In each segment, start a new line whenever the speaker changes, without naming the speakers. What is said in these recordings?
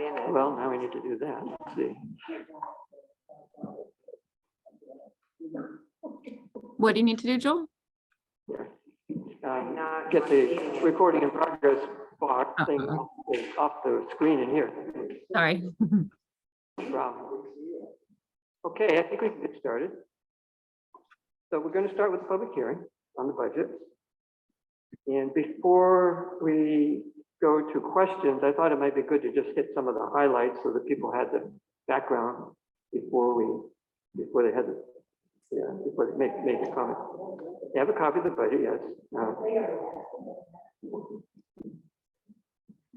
in it.
Well, now we need to do that. Let's see.
What do you need to do, Joel?
Get the recording in progress box thing off the screen in here.
Sorry.
Problem. Okay, I think we can get started. So we're going to start with the public hearing on the budget. And before we go to questions, I thought it might be good to just hit some of the highlights so that people had the background before they had the, before they make a comment. You have a copy of the budget, yes.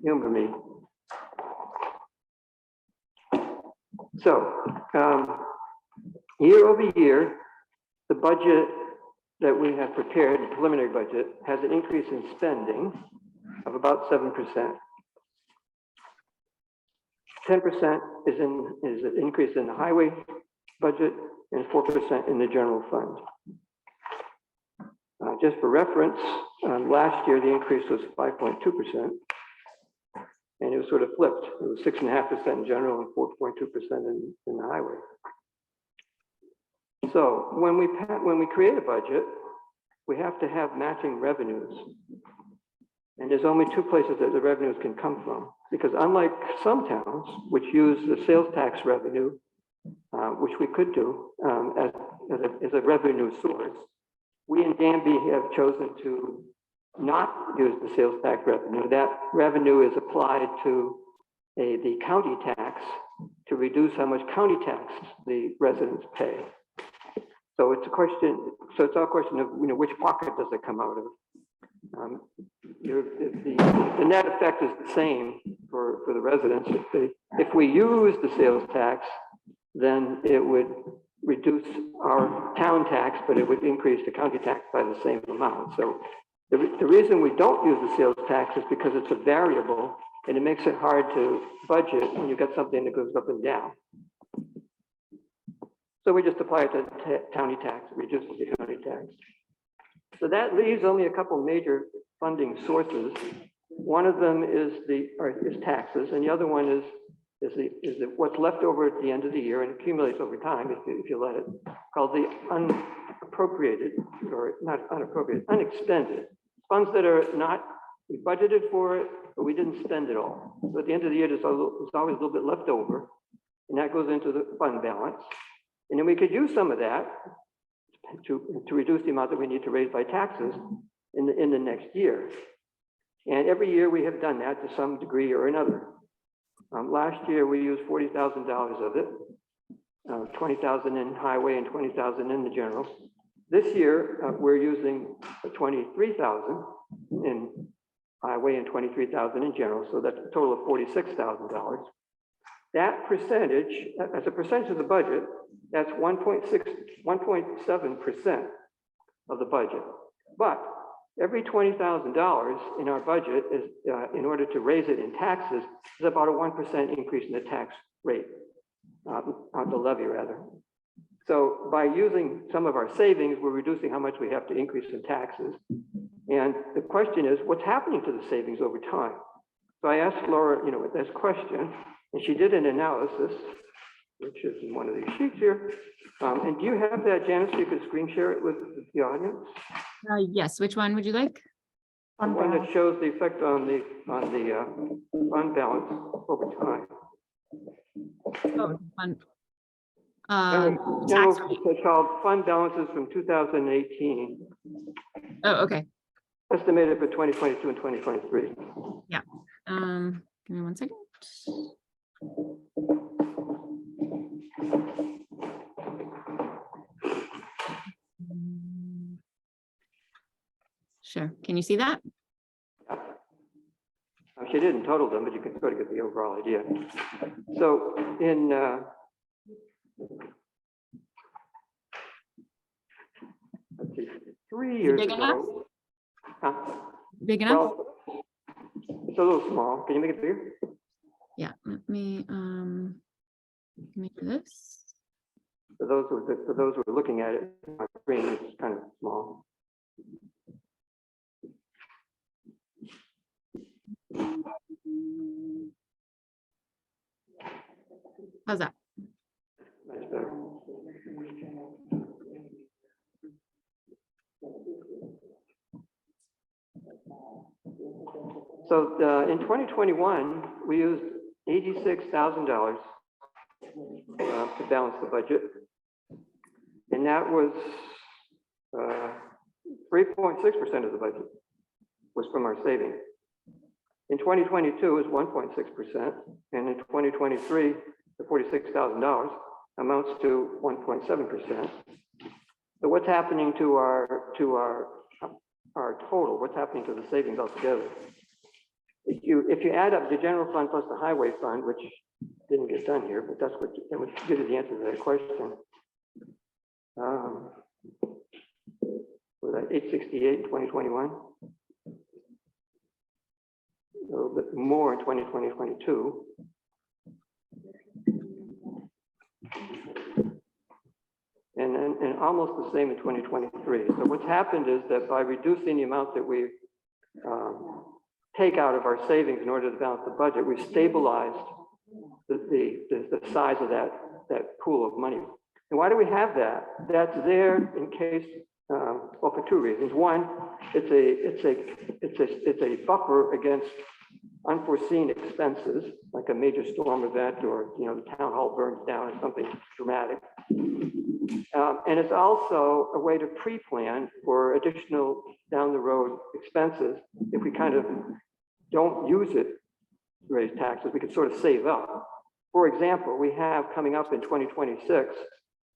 Humor me. So, year over year, the budget that we have prepared, the preliminary budget, has an increase in spending of about 7%. 10% is an increase in the highway budget and 4% in the general fund. Just for reference, last year the increase was 5.2%, and it was sort of flipped. It was 6.5% in general and 4.2% in the highway. So when we create a budget, we have to have matching revenues. And there's only two places that the revenues can come from, because unlike some towns which use the sales tax revenue, which we could do as a revenue source, we in Danby have chosen to not use the sales tax revenue. That revenue is applied to the county tax to reduce how much county tax the residents pay. So it's a question. So it's all a question of which pocket does it come out of. The net effect is the same for the residents. If we use the sales tax, then it would reduce our town tax, but it would increase the county tax by the same amount. So the reason we don't use the sales tax is because it's a variable, and it makes it hard to budget when you've got something that goes up and down. So we just apply it to county tax, reduces the county tax. So that leaves only a couple major funding sources. One of them is taxes, and the other one is what's left over at the end of the year and accumulates over time if you let it, called the unappropriated, or not unappropriated, unexpended funds that are not, we budgeted for it, but we didn't spend it all. So at the end of the year, there's always a little bit left over, and that goes into the fund balance. And then we could use some of that to reduce the amount that we need to raise by taxes in the next year. And every year we have done that to some degree or another. Last year we used $40,000 of it, 20,000 in highway and 20,000 in the general. This year we're using 23,000 in highway and 23,000 in general, so that's a total of $46,000. That percentage, as a percentage of the budget, that's 1.7% of the budget. But every $20,000 in our budget is, in order to raise it in taxes, is about a 1% increase in the tax rate, on the levy rather. So by using some of our savings, we're reducing how much we have to increase in taxes. And the question is, what's happening to the savings over time? So I asked Laura, this question, and she did an analysis, which is in one of these sheets here. And do you have that, Janice, so you could screen share it with the audience?
Yes, which one would you like?
One that shows the effect on the fund balance over time.
Oh, fund.
It's called fund balances from 2018.
Oh, okay.
Estimated for 2022 and 2023.
Yeah. Give me 1 second. Sure. Can you see that?
She didn't total them, but you can sort of get the overall idea. So in let's see, 3 years
big enough?
ago. Huh?
Big enough?
Well, it's a little small. Can you make it bigger?
Yeah. Let me do this.
For those who are looking at it, my screen is kind of small.
How's that?
Much better. So in 2021, we used $86,000 to balance the budget. And that was 3.6% of the budget was from our savings. In 2022 is 1.6%, and in 2023, the $46,000 amounts to 1.7%. So what's happening to our total? What's happening to the savings altogether? If you add up the general fund plus the highway fund, which didn't get done here, but that would give you the answer to that question. Was that 868 in 2021? A little bit more in 2022. And almost the same in 2023. So what's happened is that by reducing the amount that we take out of our savings in order to balance the budget, we've stabilized the size of that pool of money. And why do we have that? That's there in case, well, for two reasons. One, it's a buffer against unforeseen expenses, like a major storm event, or the town hall burns down, or something dramatic. And it's also a way to pre-plan for additional down the road expenses. If we kind of don't use it to raise taxes, we can sort of save up. For example, we have coming up in 2026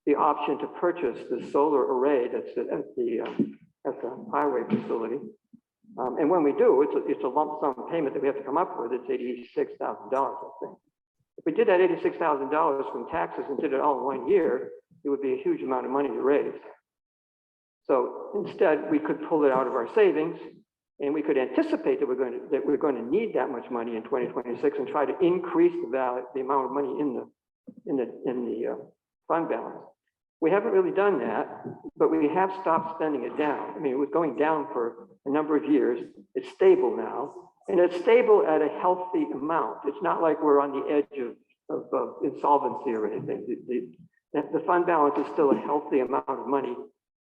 the option to purchase the solar array that's at the highway facility. And when we do, it's a lump sum payment that we have to come up with. It's $86,000, I think. If we did that $86,000 from taxes and did it all in 1 year, it would be a huge amount of money to raise. So instead, we could pull it out of our savings, and we could anticipate that we're going to need that much money in 2026 and try to increase the amount of money in the fund balance. We haven't really done that, but we have stopped spending it down. I mean, it was going down for a number of years. It's stable now, and it's stable at a healthy amount. It's not like we're on the edge of insolvency or anything. The fund balance is still a healthy amount of money,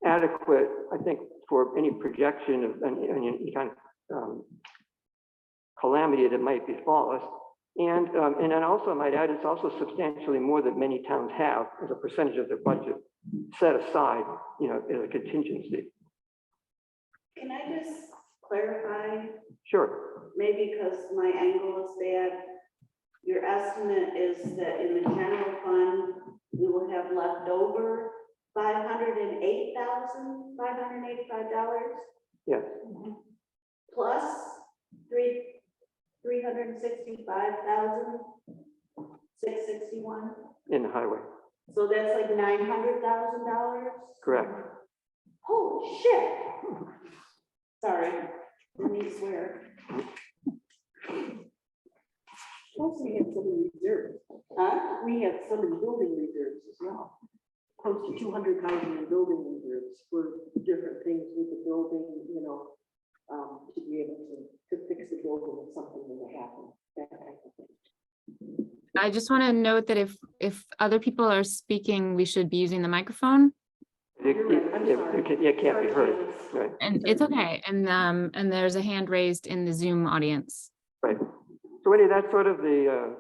adequate, I think, for any projection of any kind of calamity that might befall us. And then also I might add, it's also substantially more than many towns have as a percentage of their budget set aside, as a contingency.
Can I just clarify?
Sure.
Maybe because my angle is bad. Your estimate is that in the general fund, we will have left over $508,585.
Yes.
Plus $365,661.
In the highway.
So that's like $900,000.
Correct.
Holy shit. Sorry, let me swear.
Plus, we have some in reserves.
Huh?
We have some in building reserves as well. Close to 200,000 in building reserves for different things with the building, to be able to fix the building if something were to happen, that type of thing.
I just want to note that if other people are speaking, we should be using the microphone.
You're right, I'm sorry.
It can't be heard. Right.
And it's okay. And there's a hand raised in the Zoom audience.
Right. So anyway, that's sort of the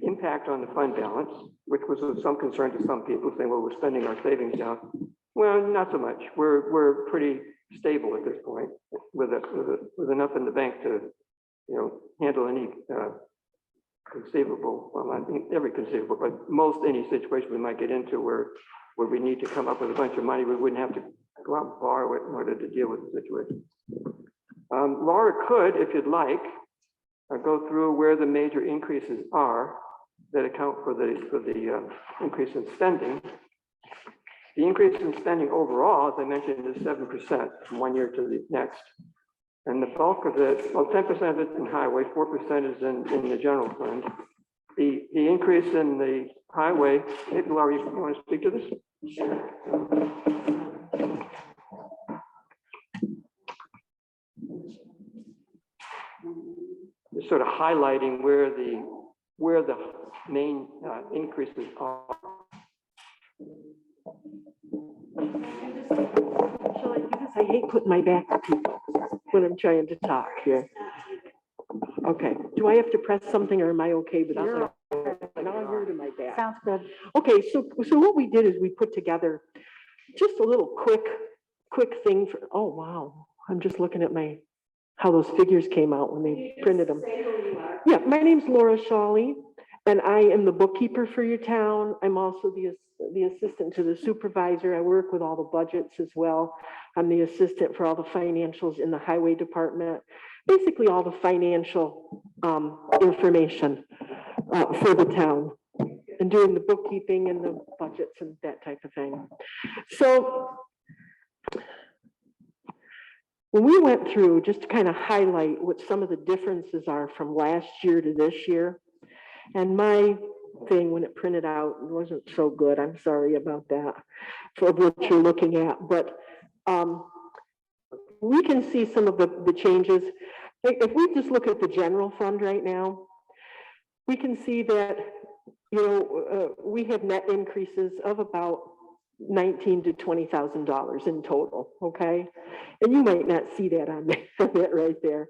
impact on the fund balance, which was of some concern to some people, saying, well, we're spending our savings down. Well, not so much. We're pretty stable at this point with enough in the bank to, handle any conceivable, well, not every conceivable, but most any situation we might get into where we need to come up with a bunch of money, we wouldn't have to go out and borrow it in order to deal with the situation. Laura could, if you'd like, go through where the major increases are that account for the increase in spending. The increase in spending overall, as I mentioned, is 7% from 1 year to the next. And the bulk of it, well, 10% of it's in highway, 4% is in the general fund. The increase in the highway, maybe Laura, you want to speak to this? Just sort of highlighting where the where the main increases are.
Shall I do this? I hate putting my back to people when I'm trying to talk here. Okay, do I have to press something or am I okay without that? Now I'm here to my back.
Sounds good.
Okay, so what we did is we put together just a little quick thing for, oh, wow. I'm just looking at how those figures came out when they printed them. Yeah, my name's Laura Shawley, and I am the bookkeeper for your town. I'm also the assistant to the supervisor. I work with all the budgets as well. I'm the assistant for all the financials in the highway department. Basically all the financial information for the town and doing the bookkeeping and the budgets and that type of thing. So when we went through, just to kind of highlight what some of the differences are from last year to this year, and my thing when it printed out wasn't so good. I'm sorry about that for what you're looking at, but we can see some of the changes. If we just look at the general fund right now, we can see that, we have net increases of about $19,000 to $20,000 in total, okay? And you might not see that on that right there,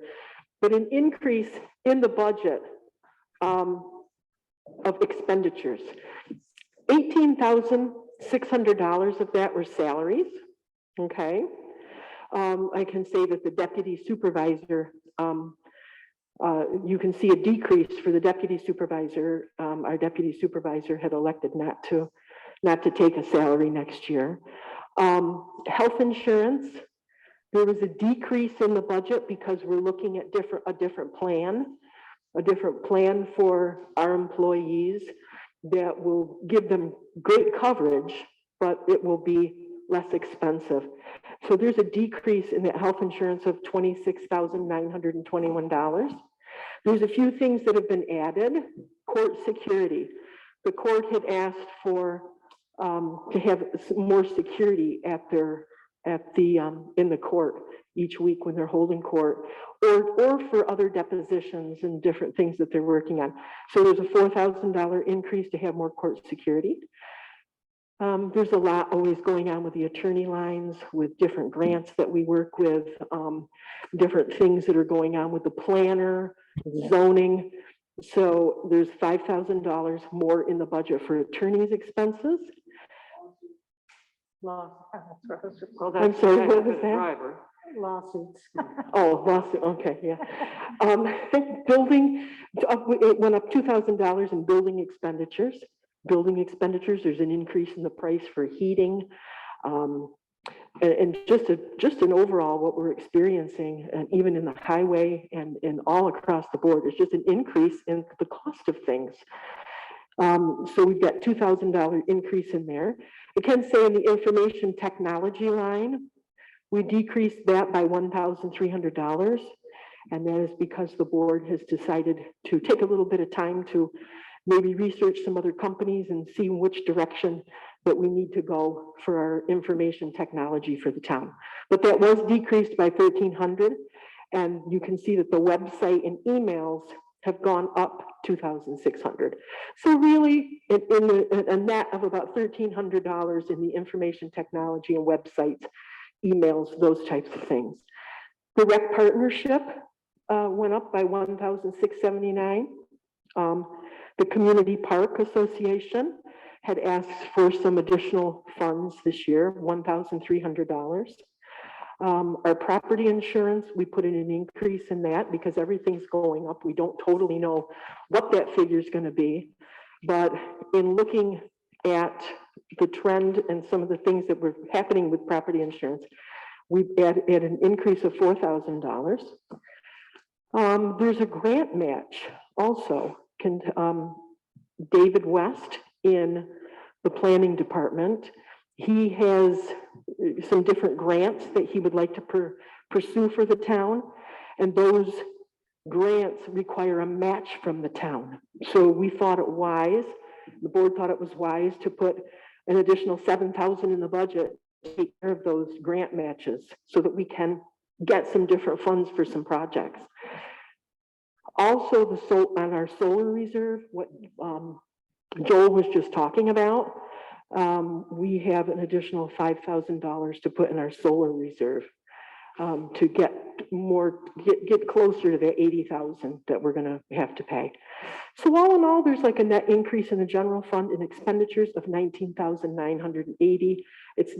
but an increase in the budget of expenditures. $18,600 of that were salaries, okay? I can say that the deputy supervisor, you can see a decrease for the deputy supervisor. Our deputy supervisor had elected not to take a salary next year. Health insurance, there was a decrease in the budget because we're looking at a different plan for our employees that will give them great coverage, but it will be less expensive. So there's a decrease in that health insurance of $26,921. There's a few things that have been added. Court security. The court had asked for to have more security in the court each week when they're holding court, or for other depositions and different things that they're working on. So there's a $4,000 increase to have more court security. There's a lot always going on with the attorney lines, with different grants that we work with, different things that are going on with the planner, zoning. So there's $5,000 more in the budget for attorney's expenses. I'm sorry, what was that?
Driver.
Lawsuits.
Oh, lawsuit, okay, yeah. Building, it went up $2,000 in building expenditures. Building expenditures, there's an increase in the price for heating. And just an overall what we're experiencing, and even in the highway and all across the board, is just an increase in the cost of things. So we've got $2,000 increase in there. I can say in the information technology line, we decreased that by $1,300. And that is because the board has decided to take a little bit of time to maybe research some other companies and see which direction that we need to go for our information technology for the town. But that was decreased by $1,300. And you can see that the website and emails have gone up $2,600. So really, in a net of about $1,300 in the information technology and websites, emails, those types of things. The rec partnership went up by $1,679. The Community Park Association had asked for some additional funds this year, $1,300. Our property insurance, we put in an increase in that because everything's going up. We don't totally know what that figure is going to be, but in looking at the trend and some of the things that were happening with property insurance, we added an increase of $4,000. There's a grant match also. David West in the planning department, he has some different grants that he would like to pursue for the town, and those grants require a match from the town. So we thought it wise, the board thought it was wise to put an additional $7,000 in the budget to take care of those grant matches so that we can get some different funds for some projects. Also, on our solar reserve, what Joel was just talking about, we have an additional $5,000 to put in our solar reserve to get closer to the 80,000 that we're going to have to pay. So all in all, there's like a net increase in the general fund in expenditures of 19,980.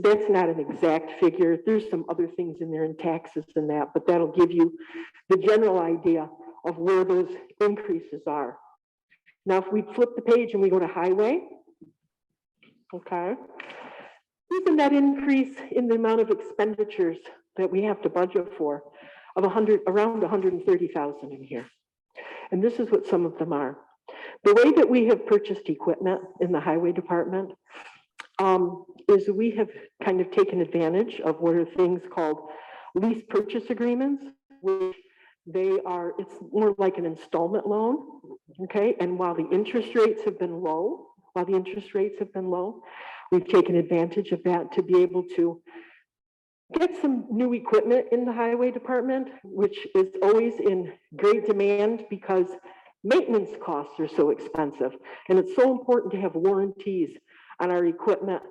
That's not an exact figure. There's some other things in there in taxes and that, but that'll give you the general idea of where those increases are. Now, if we flip the page and we go to highway, okay, there's a net increase in the amount of expenditures that we have to budget for of around 130,000 in here. And this is what some of them are. The way that we have purchased equipment in the highway department is we have kind of taken advantage of what are things called lease purchase agreements, which it's more like an installment loan, okay? And while the interest rates have been low, we've taken advantage of that to be able to get some new equipment in the highway department, which is always in great demand because maintenance costs are so expensive. And it's so important to have warranties on our equipment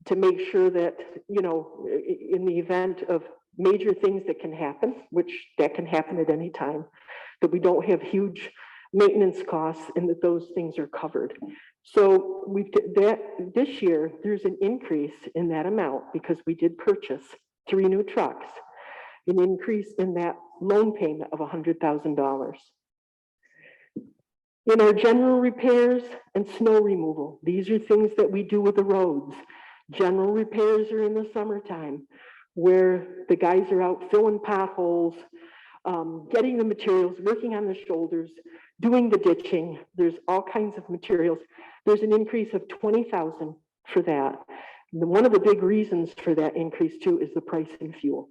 to make sure that, you know, in the event of major things that can happen, which that can happen at any time, that we don't have huge maintenance costs and that those things are covered. So this year, there's an increase in that amount because we did purchase 3 new trucks, an increase in that loan payment of $100,000. In our general repairs and snow removal, these are things that we do with the roads. General repairs are in the summertime, where the guys are out filling potholes, getting the materials, working on the shoulders, doing the ditching. There's all kinds of materials. There's an increase of $20,000 for that. And one of the big reasons for that increase too is the price in fuel.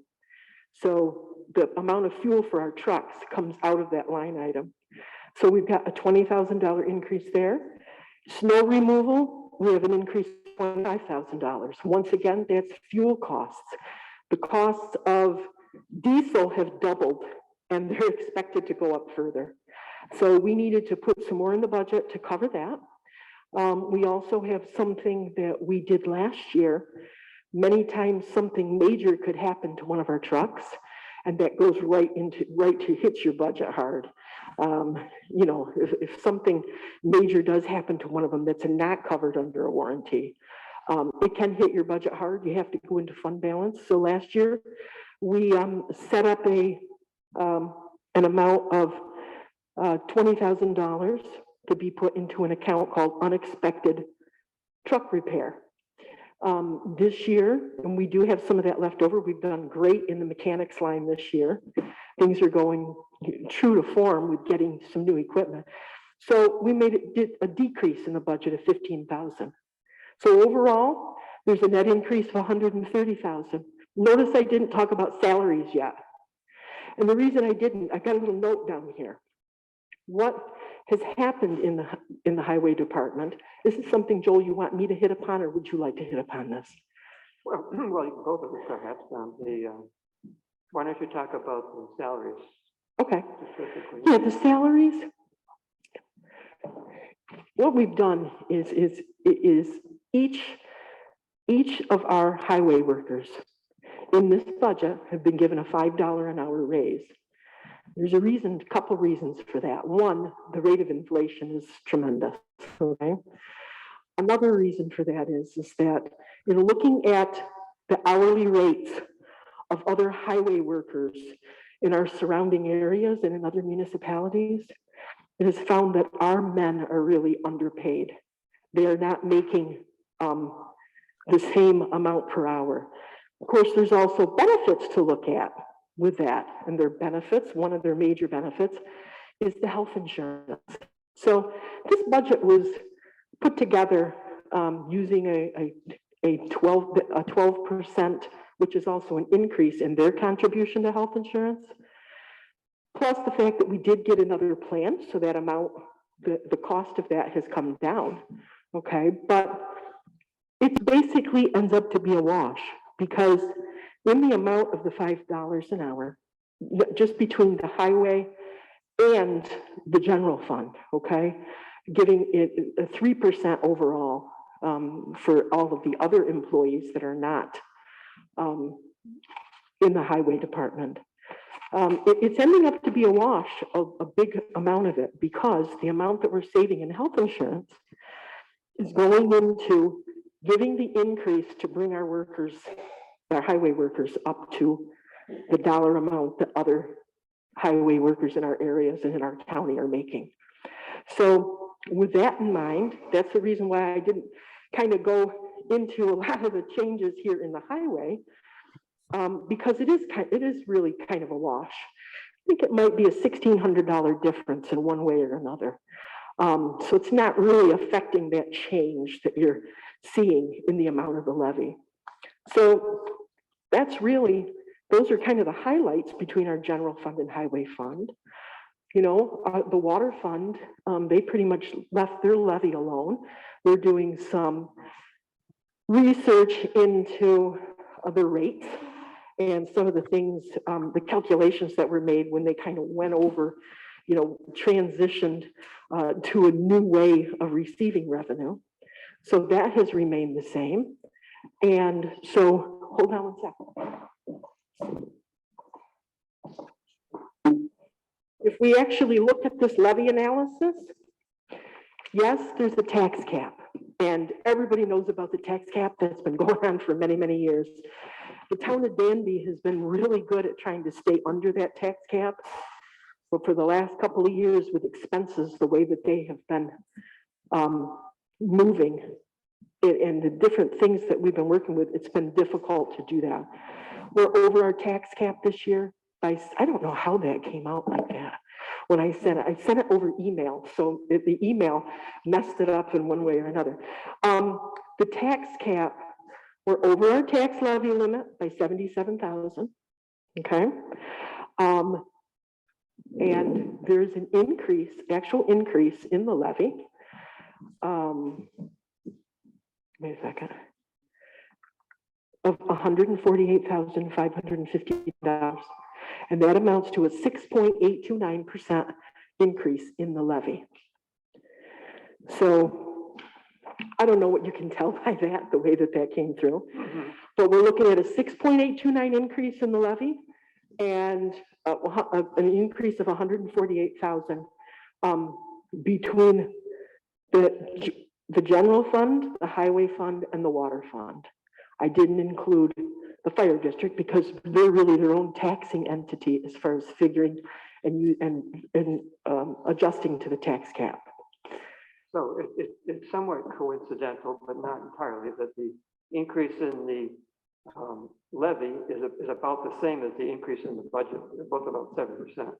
So the amount of fuel for our trucks comes out of that line item. So we've got a $20,000 increase there. Snow removal, we have an increase of $25,000. Once again, that's fuel costs. The costs of diesel have doubled and they're expected to go up further. So we needed to put some more in the budget to cover that. We also have something that we did last year. Many times something major could happen to one of our trucks and that goes right to hit your budget hard. You know, if something major does happen to one of them that's not covered under a warranty, it can hit your budget hard. You have to go into fund balance. So last year we set up an amount of $20,000 to be put into an account called unexpected truck repair. This year, and we do have some of that left over, we've done great in the mechanics line this year. Things are going true to form with getting some new equipment. So we did a decrease in the budget of $15,000. So overall, there's a net increase of $130,000. Notice I didn't talk about salaries yet. And the reason I didn't, I got a little note down here. What has happened in the highway department? This is something, Joel, you want me to hit upon, or would you like to hit upon this?
Well, you can both of us perhaps. Why don't you talk about the salaries?
Okay.
Specifically?
Yeah, the salaries. What we've done is each of our highway workers in this budget have been given a $5 an hour raise. There's a couple reasons for that. One, the rate of inflation is tremendous, okay? Another reason for that is that in looking at the hourly rates of other highway workers in our surrounding areas and in other municipalities, it is found that our men are really underpaid. They are not making the same amount per hour. Of course, there's also benefits to look at with that, and their benefits, one of their major benefits is the health insurance. So this budget was put together using a 12%, which is also an increase in their contribution to health insurance, plus the fact that we did get another plan, so that amount, the cost of that has come down, okay? But it basically ends up to be a wash, because in the amount of the $5 an hour, just between the highway and the general fund, okay? Giving it a 3% overall for all of the other employees that are not in the highway department. It's ending up to be a wash, a big amount of it, because the amount that we're saving in health insurance is going into giving the increase to bring our workers, our highway workers, up to the dollar amount that other highway workers in our areas and in our county are making. So with that in mind, that's the reason why I didn't kind of go into a lot of the changes here in the highway, because it is really kind of a wash. I think it might be a $1,600 difference in one way or another. So it's not really affecting that change that you're seeing in the amount of the levy. So that's really, those are kind of the highlights between our general fund and highway fund. You know, the water fund, they pretty much left their levy alone. They're doing some research into other rates and some of the things, the calculations that were made when they kind of went over, you know, transitioned to a new way of receiving revenue. So that has remained the same. And so, hold on one second. If we actually look at this levy analysis, yes, there's a tax cap. And everybody knows about the tax cap that's been going on for many, many years. The town of Danby has been really good at trying to stay under that tax cap. But for the last couple of years with expenses, the way that they have been moving and the different things that we've been working with, it's been difficult to do that. We're over our tax cap this year. I don't know how that came out like that. When I sent it over email. So the email messed it up in one way or another. The tax cap, we're over our tax levy limit by 77,000, okay? And there's an increase, actual increase in the levy. Wait a second. Of $148,550. And that amounts to a 6.829% increase in the levy. So I don't know what you can tell by that, the way that that came through. But we're looking at a 6.829 increase in the levy and an increase of 148,000 between the general fund, the highway fund, and the water fund. I didn't include the fire district because they're really their own taxing entity as far as figuring and adjusting to the tax cap.
So it's somewhat coincidental, but not entirely, that the increase in the levy is about the same as the increase in the budget. They're both about 7%.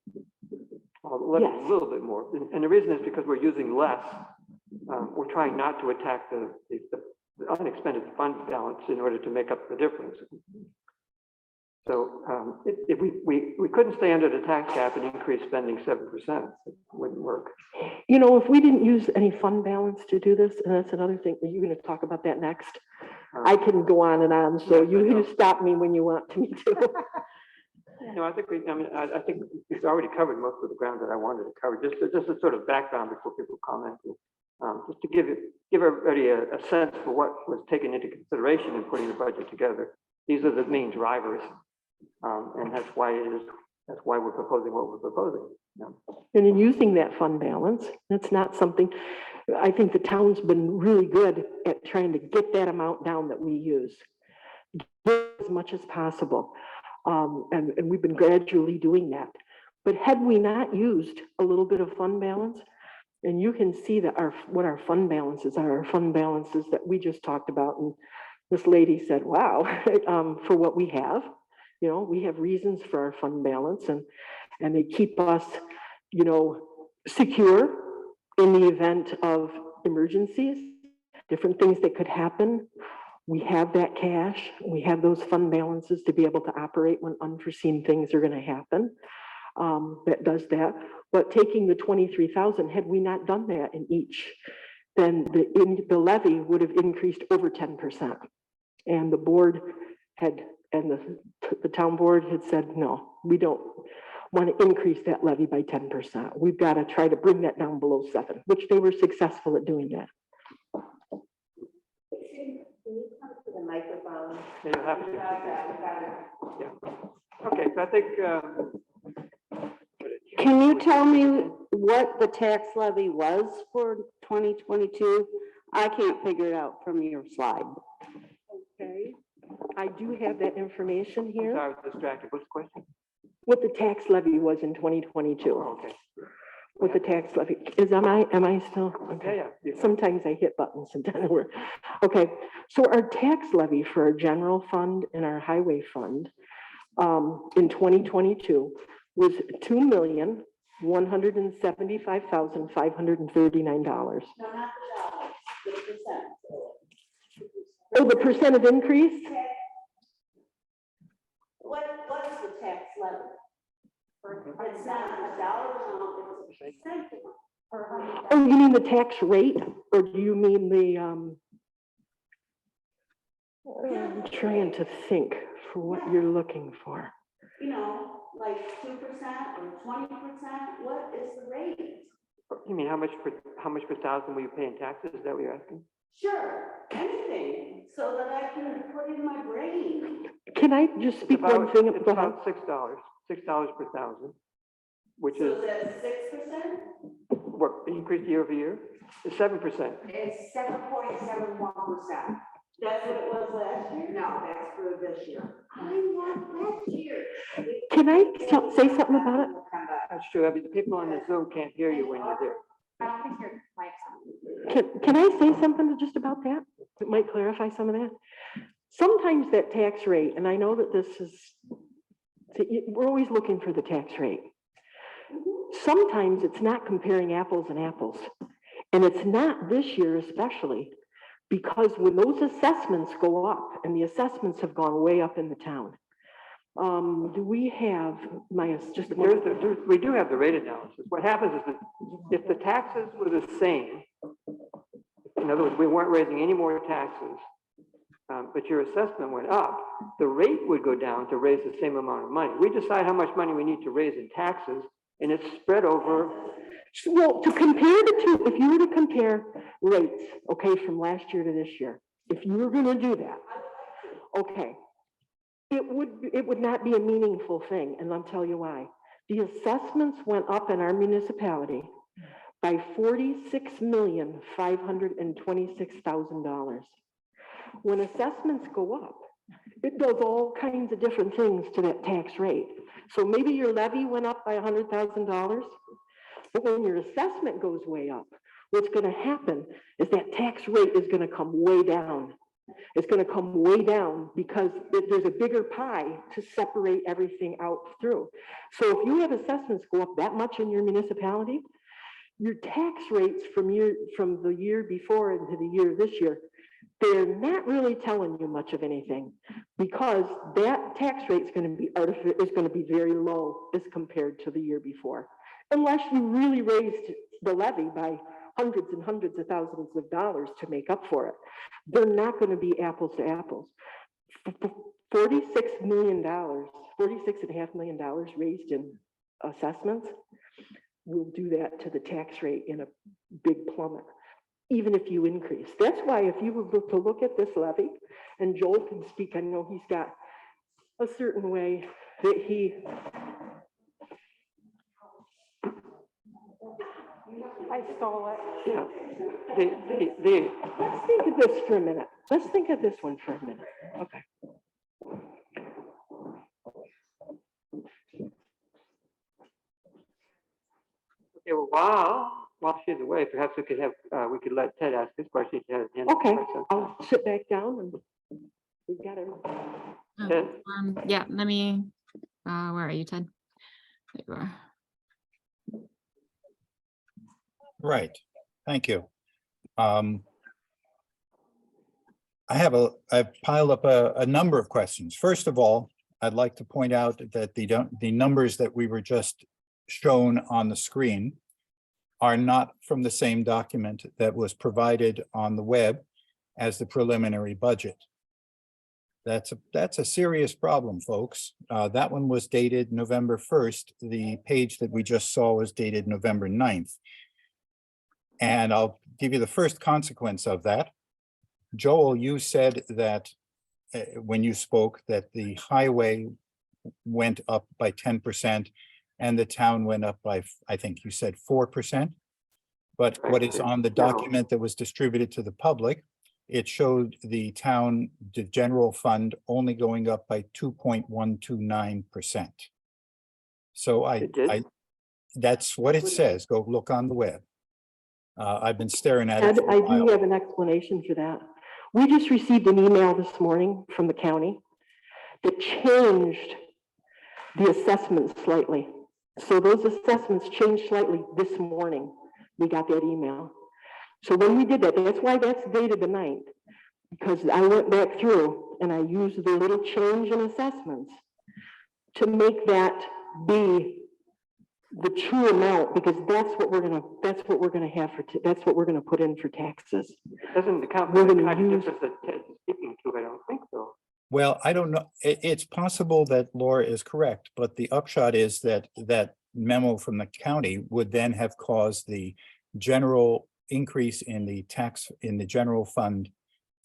Levy
Yes.
a little bit more. And the reason is because we're using less. We're trying not to attack the unexpended fund balance in order to make up the difference. So if we couldn't stay under the tax cap and increase spending 7%, it wouldn't work.
You know, if we didn't use any fund balance to do this, and that's another thing, are you going to talk about that next? I can go on and on, so you stop me when you want me to.
No, I think I think we've already covered most of the ground that I wanted to cover. Just a sort of background before people comment. Just to give everybody a sense for what was taken into consideration in putting the budget together. These are the main drivers, and that's why we're proposing what we're proposing. Yeah.
And in using that fund balance, that's not something, I think the town's been really good at trying to get that amount down that we use, as much as possible. And we've been gradually doing that. But had we not used a little bit of fund balance, and you can see that what our fund balances are, our fund balances that we just talked about. And this lady said, wow, for what we have, you know, we have reasons for our fund balance and they keep us, you know, secure in the event of emergencies, different things that could happen. We have that cash, we have those fund balances to be able to operate when unforeseen things are going to happen. That does that. But taking the 23,000, had we not done that in each, then the levy would have increased over 10%. And the board had, and the town board had said, no, we don't want to increase that levy by 10%. We've got to try to bring that down below 7, which they were successful at doing that.
Can you come to the microphone?
Yeah, you'll have to. Yeah. Okay, so I think,
Can you tell me what the tax levy was for 2022? I can't figure it out from your slide.
Okay, I do have that information here,
sorry, I was distracted. What's the question?
what the tax levy was in 2022.
Oh, okay.
What the tax levy is, am I still?
Yeah, yeah. you-
Sometimes I hit buttons and then we're, okay. So our tax levy for our general fund and our highway fund in 2022 was $2,175,539.
No, not the dollars, the percent.
Oh, the percent of increase?
What is the tax levy? It's not a dollar amount, it's a percent per hundred.
Oh, you mean the tax rate, or do you mean the, I'm trying to think for what you're looking for.
You know, like 2% or 20%, what is the rate?
You mean how much per thousand will you pay in taxes? Is that what you're asking?
Sure, anything, so that I can put in my brain.
Can I just speak one thing?
It's
Go ahead.
about $6 per thousand, which
So
is
that's 6%?
what, increase year over year? It's 7%.
It's 7.71%.
That's what it was last year?
No, that's for this year.
I want last year.
Can I say something about it?
That's true. I mean, the people on the Zoom can't hear you when you're there.
I don't think your mic's on.
Can I say something just about that? It might clarify some of that. Sometimes that tax rate, and I know that this is, we're always looking for the tax rate. Sometimes it's not comparing apples and apples. And it's not this year especially, because when those assessments go up, and the assessments have gone way up in the town. Do we have just?
We do have the rate analysis. What happens is that if the taxes were the same, in other words, we weren't raising any more taxes, but your assessment went up, the rate would go down to raise the same amount of money. We decide how much money we need to raise in taxes, and it's spread over.
Well, to compare the two, if you were to compare rates, okay, from last year to this year, if you were gonna do that, okay, it would not be a meaningful thing, and I'll tell you why. The assessments went up in our municipality by $46,526,000. When assessments go up, it does all kinds of different things to that tax rate. So maybe your levy went up by $100,000, but when your assessment goes way up, what's going to happen is that tax rate is going to come way down. It's going to come way down because there's a bigger pie to separate everything out through. So if you have assessments go up that much in your municipality, your tax rates from the year before into the year this year, they're not really telling you much of anything, because that tax rate is going to be very low as compared to the year before, unless you really raised the levy by hundreds and hundreds of thousands of dollars to make up for it. They're not going to be apples to apples. $46.5 million raised in assessments will do that to the tax rate in a big plummet, even if you increase. That's why if you were to look at this levy, and Joel can speak, I know he's got a certain way that he, I stole it.
Yeah.
Let's think of this for a minute. Let's think of this one for a minute. Okay.
Okay, well, while she's away, perhaps we could let Ted ask his question.
Okay, I'll sit back down and we've got it.
Ted?
Yeah, let me, where are you, Ted? There you are.
Right, thank you. I've piled up a number of questions. First of all, I'd like to point out that the numbers that we were just shown on the screen are not from the same document that was provided on the web as the preliminary budget. That's a serious problem, folks. That one was dated November 1st. The page that we just saw was dated November 9th. And I'll give you the first consequence of that. Joel, you said that when you spoke that the highway went up by 10% and the town went up by, I think you said 4%. But what is on the document that was distributed to the public, it showed the town, the general fund only going up by 2.129%. So
It did?
that's what it says. Go look on the web. I've been staring at it
Ed,
for a
I
while.
do have an explanation for that. We just received an email this morning from the county that changed the assessments slightly. So those assessments changed slightly this morning. We got that email. So when we did that, that's why that's dated the 9th, because I went back through and I used the little change in assessments to make that be the true amount, because that's what we're gonna have for, that's what we're gonna put in for taxes.
Doesn't account
We're
for the
gonna
kind of
use-
difference that Ted's speaking to, I don't think so.
Well, I don't know. It's possible that Laura is correct, but the upshot is that that memo from the county would then have caused the general increase in the tax in the general fund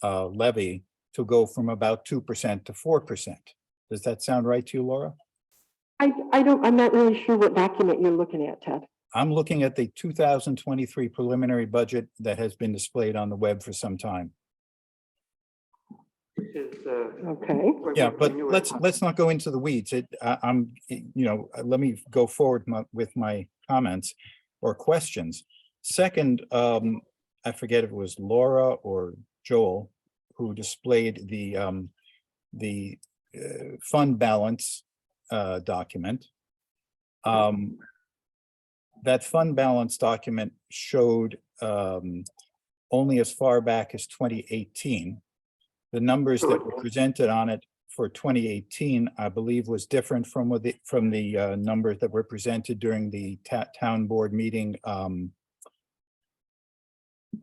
levy to go from about 2% to 4%. Does that sound right to you, Laura?
I'm not really sure what document you're looking at, Ted.
I'm looking at the 2023 preliminary budget that has been displayed on the web for some time.
Which is,
Okay.
Yeah, but let's not go into the weeds. Let me go forward with my comments or questions. Second, I forget if it was Laura or Joel who displayed the fund balance document. That fund balance document showed only as far back as 2018. The numbers that were presented on it for 2018, I believe, was different from the numbers that were presented during the town board meeting.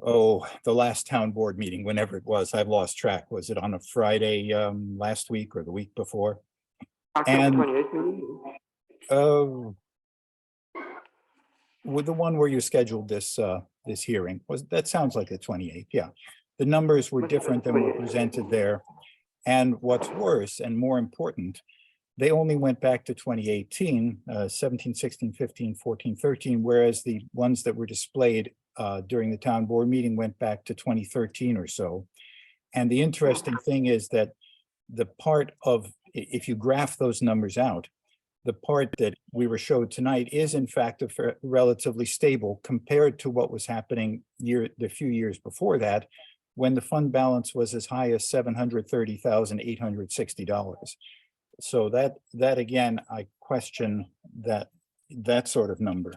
The last town board meeting, whenever it was, I've lost track. Was it on a Friday last week or the week before?
October
And
28th meeting?
with the one where you scheduled this hearing, that sounds like the 28th, yeah. The numbers were different than were presented there. And what's worse and more important, they only went back to 2018, 17, 16, 15, 14, 13, whereas the ones that were displayed during the town board meeting went back to 2013 or so. And the interesting thing is that the part of, if you graph those numbers out, the part that we were showed tonight is in fact relatively stable compared to what was happening the few years before that, when the fund balance was as high as $730,860. So that again, I question that sort of number.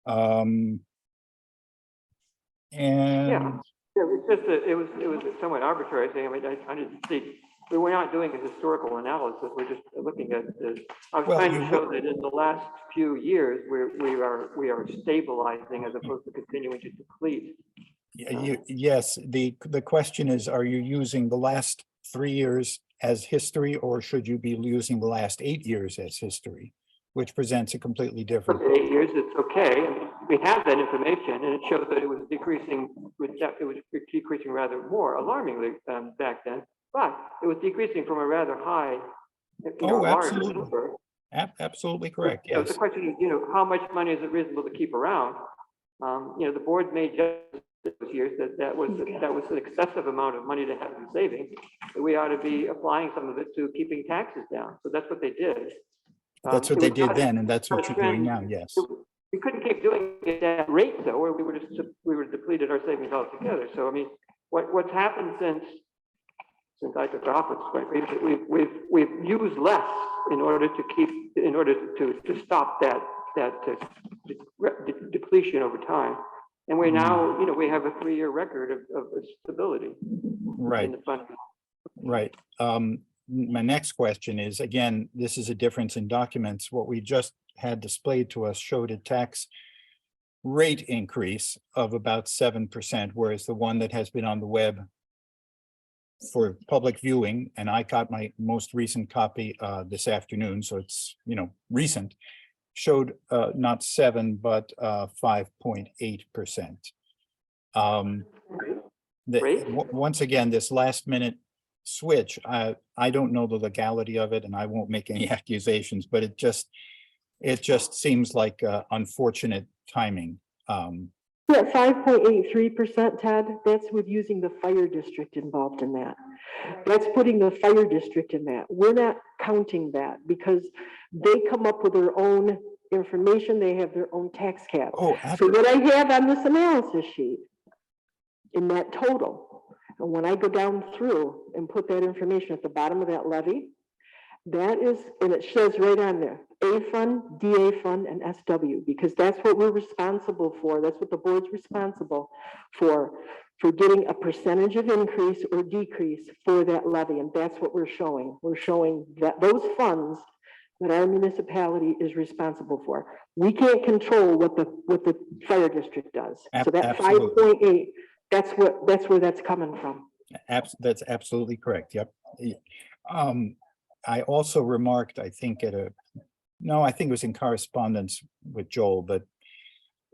And
Yeah, it's just it was somewhat arbitrary. I mean, I didn't see. We're not doing a historical analysis. We're just looking at this. I was trying to show that in the last few years, we are stabilizing as opposed to continuing to deplete.
yes, the question is, are you using the last 3 years as history, or should you be using the last 8 years as history, which presents a completely different.
8 years, it's okay. I mean, we have that information, and it shows that it was decreasing. It was decreasing rather more alarmingly back then, but it was decreasing from a rather high.
Absolutely.
Number.
Absolutely correct.
So the
Yes.
question is, how much money is it reasonable to keep around? The board made judgments those years that was an excessive amount of money to have in savings. That we ought to be applying some of it to keeping taxes down. So that's what they did.
That's what they did then, and that's what you're doing now. Yes.
We couldn't keep doing it at that rate, though, or we were depleted our savings altogether. So I mean, what's happened since I took office, frankly, we've used less in order to stop that depletion over time. And we're now, we have a 3-year record of stability.
Right.
In the fund.
Right. My next question is, again, this is a difference in documents. What we just had displayed to us showed a tax rate increase of about 7%, whereas the one that has been on the web for public viewing, and I got my most recent copy this afternoon, so it's, recent, showed not 7, but 5.8%.
Great.
Once again, this last minute switch, I don't know the legality of it, and I won't make any accusations, but it just seems like unfortunate timing.
Yeah, 5.83%, Ted, that's with using the fire district involved in that. That's putting the fire district in that. We're not counting that because they come up with their own information. They have their own tax cap.
Oh,
So what I have on this analysis sheet in that total, and when I go down through and put that information at the bottom of that levy, that is, and it shows right on there, A fund, DA fund, and SW, because that's what we're responsible for. That's what the board's responsible for getting a percentage of increase or decrease for that levy, and that's what we're showing. We're showing that those funds that our municipality is responsible for. We can't control what the fire district does. So that
Absolutely.
5.8, that's where that's coming from.
That's absolutely correct. Yep. I also remarked, I think it was in correspondence with Joel, but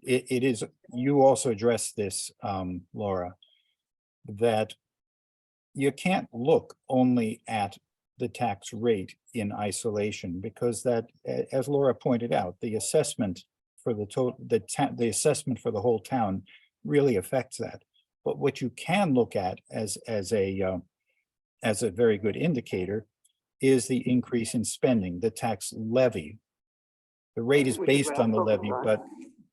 it is, you also addressed this, Laura, that you can't look only at the tax rate in isolation, because that, as Laura pointed out, the assessment for the assessment for the whole town really affects that. But what you can look at as a very good indicator is the increase in spending, the tax levy. The rate is based on the levy, but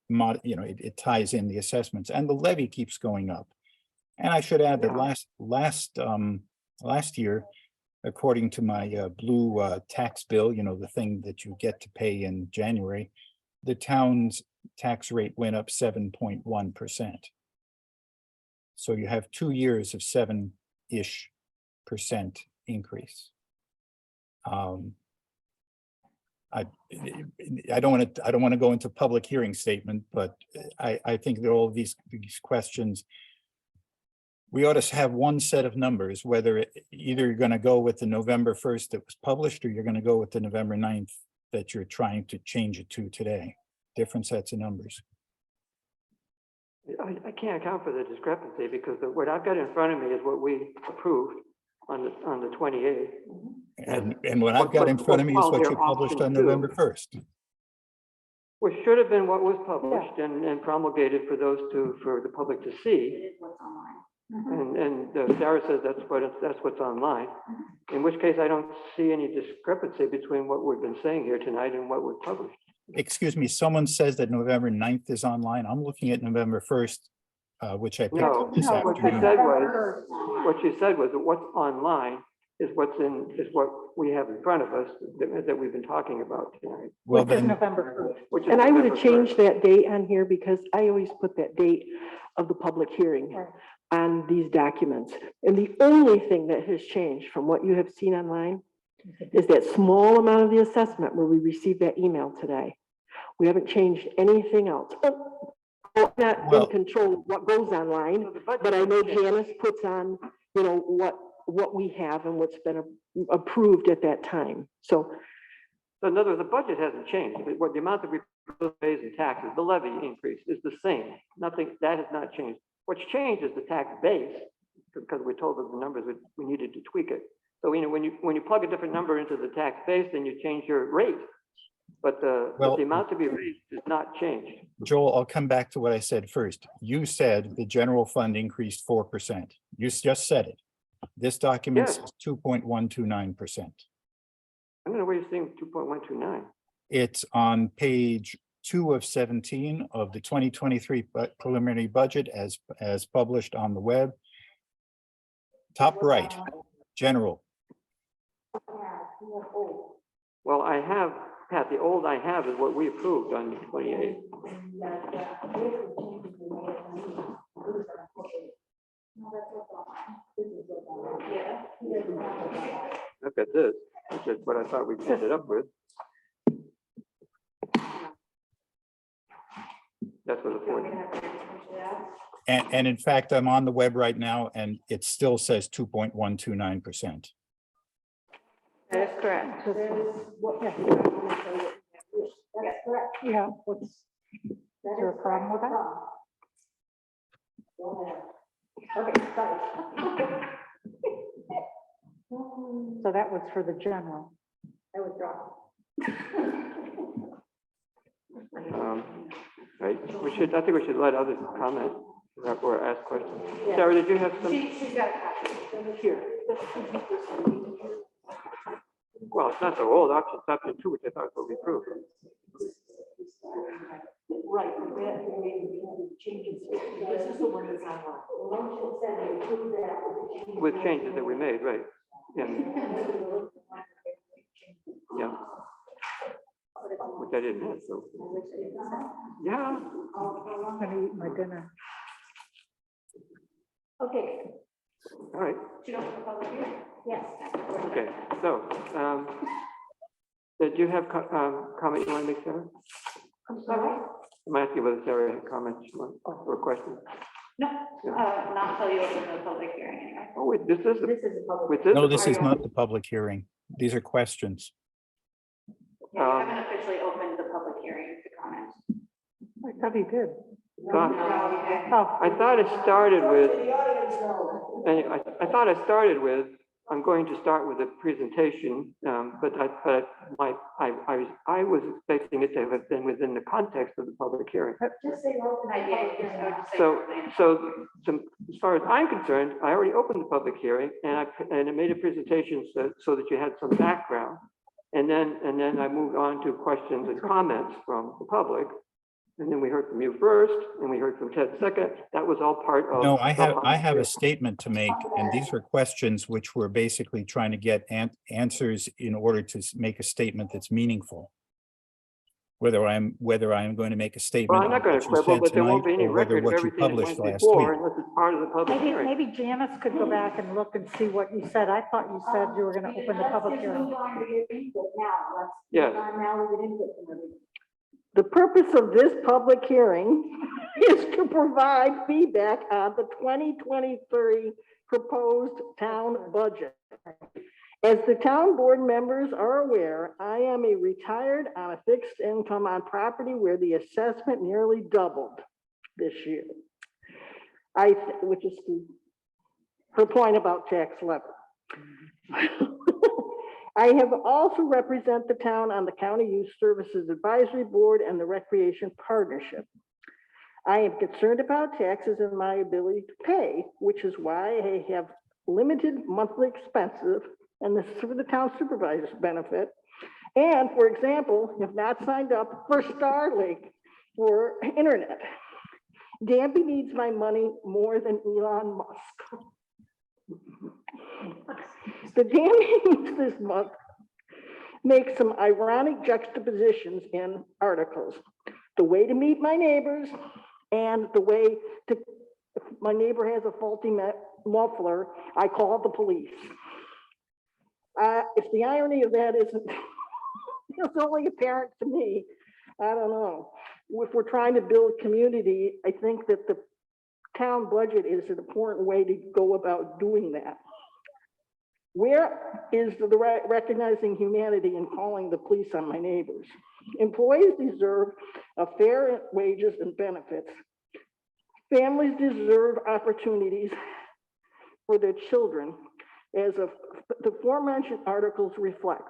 it ties in the assessments, and the levy keeps going up. And I should add that last year, according to my blue tax bill, the thing that you get to pay in January, the town's tax rate went up 7.1%. So you have 2 years of 7-ish% increase. I don't want to go into public hearing statement, but I think that all of these questions, we ought to have one set of numbers, whether either you're going to go with the November 1st that was published, or you're going to go with the November 9th that you're trying to change it to today. Different sets of numbers.
I can't account for the discrepancy, because what I've got in front of me is what we approved on the 28th.
And what I've got in front of me is what you published on November 1st.
Which should have been what was published and promulgated for the public to see. And Sarah says that's what's online. In which case, I don't see any discrepancy between what we've been saying here tonight and what was published.
Excuse me, someone says that November 9th is online. I'm looking at November 1st, which I picked up this afternoon.
What she said was that what's online is what we have in front of us that we've been talking about tonight.
Well,
Which is
then,
November 1st. And I would have changed that date on here, because I always put that date of the public hearing on these documents. And the only thing that has changed from what you have seen online is that small amount of the assessment where we received that email today. We haven't changed anything else. I'm not in control of what goes online, but I know Janice puts on, what we have and what's been approved at that time. So
in other words, the budget hasn't changed. What the amount that we pays in taxes, the levy increase is the same. Nothing, that has not changed. What's changed is the tax base, because we told them the numbers, we needed to tweak it. So when you plug a different number into the tax base, then you change your rate. But the amount to be raised is not changed.
Joel, I'll come back to what I said first. You said the general fund increased 4%. You just said it. This document says 2.129%.
I don't know where you're seeing 2.129.
It's on page 2 of 17 of the 2023 preliminary budget as published on the web. Top right, general.
Well, I have, Pat, the old I have is what we approved on the 28th. Look at this, which is what I thought we ended up with. That's what the 40.
And in fact, I'm on the web right now and it still says 2.129%.
That is correct.
That is what.
That's correct.
Yeah, what's, is there a problem with that?
Okay, sorry.
So that was for the general.
I withdraw.
Right, I think we should let others comment or ask questions. Sarah, did you have some?
She's got a copy.
Here.
Well, it's not so old, option 2, which I thought would be approved.
Right, but that changes. This is the one that's online.
With changes that we made, right? Yeah. Yeah. Which I didn't have, so. Yeah.
I'm gonna eat my dinner.
Okay.
All right.
Do you know the public hearing? Yes.
Okay. So, did you have comment you want to make, Sarah?
I'm sorry?
I'm asking whether Sarah had comments or questions.
No, not until you open the public hearing anyway.
Oh, wait, this is.
This is a public.
With this.
No, this is not the public hearing. These are questions.
Yeah, you haven't officially opened the public hearing to comment.
I thought he did.
Thought-
Oh,
I thought it started with. Anyway, I thought I started with. I'm going to start with a presentation, but I was expecting it to have been within the context of the public hearing.
Just say open idea.
So as far as I'm concerned, I already opened the public hearing and I made a presentation so that you had some background. And then I moved on to questions and comments from the public. And then we heard from you first and we heard from Ted second. That was all part of.
No, I
the
have a statement to make, and these are questions which we're basically trying to get answers in order to make a statement that's meaningful. Whether I'm going to make a statement.
Well, I'm not going
on
to
what you
quibble,
said
but there won't be
tonight,
any
or whether
record of
what you
everything that
published
went
last
before
week.
unless it's part of the public
maybe,
hearing.
maybe Janice could go back and look and see what you said. I thought you said you were gonna open the public hearing.
Now, let's
Yes.
move on now, we get input from everybody.
The purpose of this public hearing is to provide feedback on the 2023 proposed town budget. As the town board members are aware, I am a retired on a fixed income on property where the assessment nearly doubled this year. Which is her point about tax levy. I have also represent the town on the County Youth Services Advisory Board and the Recreation Partnership. I am concerned about taxes and my ability to pay, which is why I have limited monthly expenses, and this is for the town supervisor's benefit. And for example, have not signed up for Starlink for internet. Danby needs my money more than Elon Musk. The Danby News this month makes some ironic juxtapositions in articles. The way to meet my neighbors and the way to, if my neighbor has a faulty muffler, I call the police. If the irony of that isn't, it's only apparent to me, I don't know. If we're trying to build community, I think that the town budget is an important way to go about doing that. Where is the recognizing humanity and calling the police on my neighbors? Employees deserve a fair wages and benefits. Families deserve opportunities for their children. As of the aforementioned articles reflect,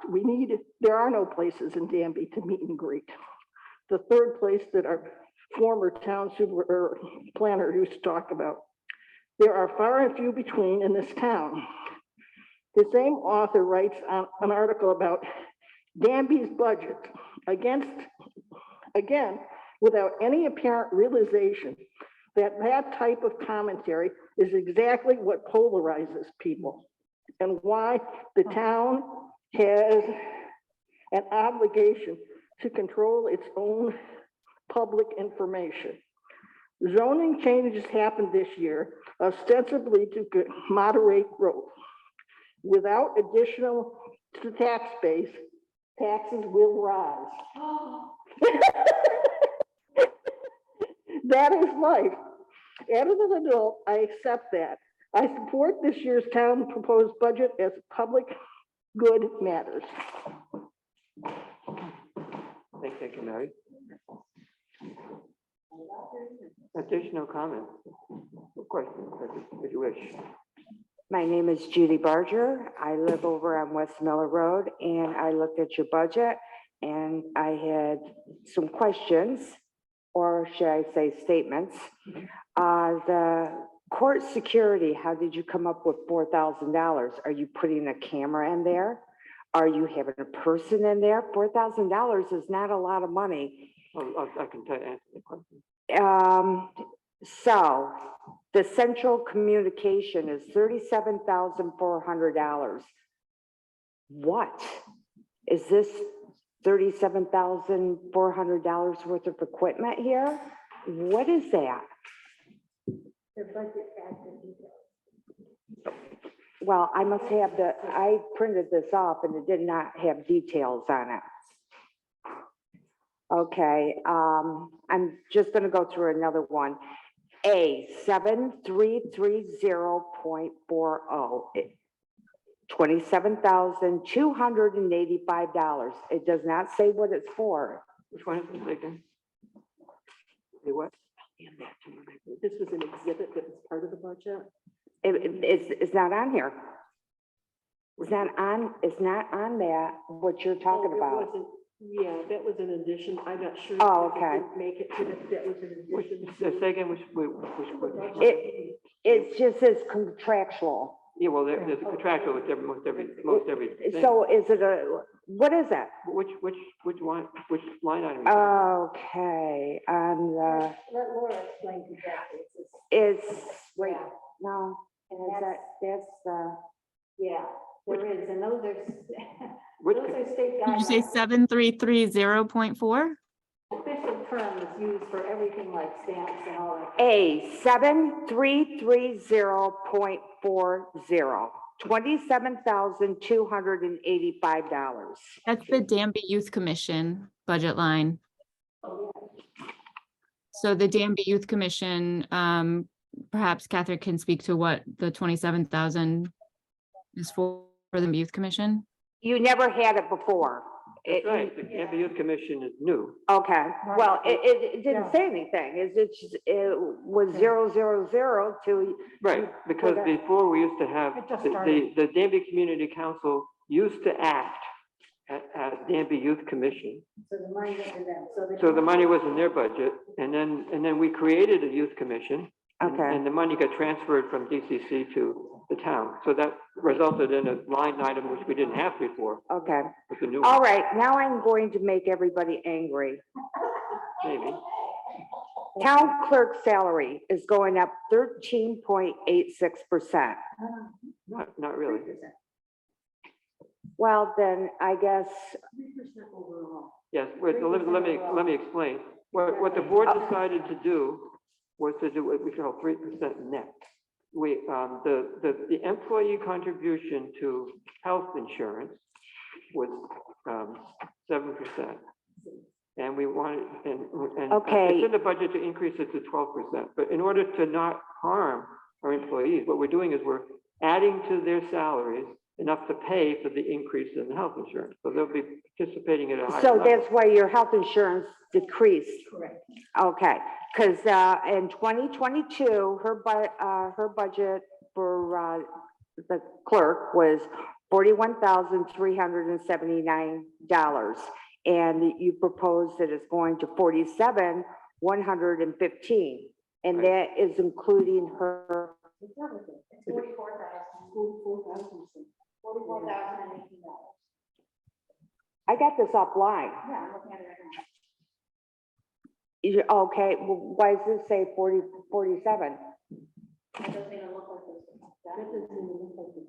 there are no places in Danby to meet and greet. The third place that our former town planner used to talk about. There are far and few between in this town. The same author writes an article about Danby's budget again, without any apparent realization that that type of commentary is exactly what polarizes people and why the town has an obligation to control its own public information. Zoning changes happened this year, ostensibly to moderate growth. Without additional tax base, taxes will rise. That is life. As an adult, I accept that. I support this year's town proposed budget as public good matters.
Thank you, Mary. Additional comments? Questions, if you wish.
My name is Judy Barger. I live over on West Miller Road, and I looked at your budget and I had some questions, or should I say statements. The court security, how did you come up with $4,000? Are you putting a camera in there? Are you having a person in there? $4,000 is not a lot of money.
I can tell you, answer the question.
So the central communication is $37,400. What? Is this $37,400 worth of equipment here? What is that? Well, I must have I printed this off and it did not have details on it. Okay, I'm just gonna go through another one. A 7330.40, $27,285. It does not say what it's for.
Which one is it again? Say what?
This was an exhibit that was part of the budget.
It's not on here. It's not on that, what you're talking
Oh, it
about.
wasn't- Yeah, that was an addition. I'm not sure.
Oh,
if it
okay.
did Make it to that was an addition.
Say again, which?
It just says contractual.
Yeah, well, there's a contractual with most every thing.
So is it what is that?
Which line item?
Okay,
Let Laura explain exactly.
wait, no, that's
Yeah, there is, and those are,
Which,
those are state
Did you say
guidelines.
7330.4?
Official term is used for everything like stamps and all that.
A 7330.40, $27,285.
That's the Danby Youth Commission budget line. So the Danby Youth Commission, perhaps Catherine can speak to what the 27,000 is for the Youth Commission.
You never had it before.
that's right, the Danby Youth Commission is new.
Okay, well, it didn't say anything. It was 000 to.
Right, because before we used to have, the Danby Community Council used to act at Danby Youth Commission.
So the money went to them, so.
So the money was in their budget, and then we created a youth commission.
Okay.
And the money got transferred from DCC to the town. So that resulted in a line item which we didn't have before
Okay,
with the new
all
one,
right, now I'm going to make everybody angry.
maybe.
Town clerk salary is going up 13.86%.
Not really.
Well, then I guess,
3% overall.
Yes, wait, so let me explain. What the board decided to do was to do what we call 3% net. The employee contribution to health insurance was 7%. And we wanted, and
Okay.
it's in the budget to increase it to 12%. But in order to not harm our employees, what we're doing is we're adding to their salaries enough to pay for the increase in the health insurance. So they'll be participating at a higher
so
level.
that's why your health insurance decreased.
Correct.
Okay, because in 2022, her budget for the clerk was $41,379. And you proposed that it's going to $47,115. And that is including her,
It's 44,018.
I got this offline.
Yeah, I'm looking at it right
Okay, well, why does it say 47?
now. It doesn't even look like this.
That doesn't even look like this.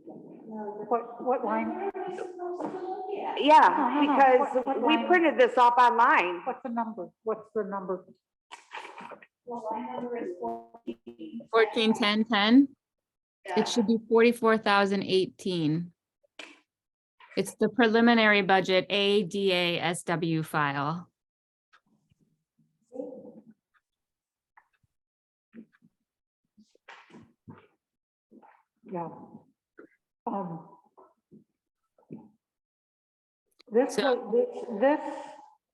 What line?
Yeah,
No, no,
because
what
we
line?
printed this off online.
What's the number? What's the number?
Well, line number is
141010. It should be 44,018. It's the preliminary budget ADASW file.
Yeah. This,
So-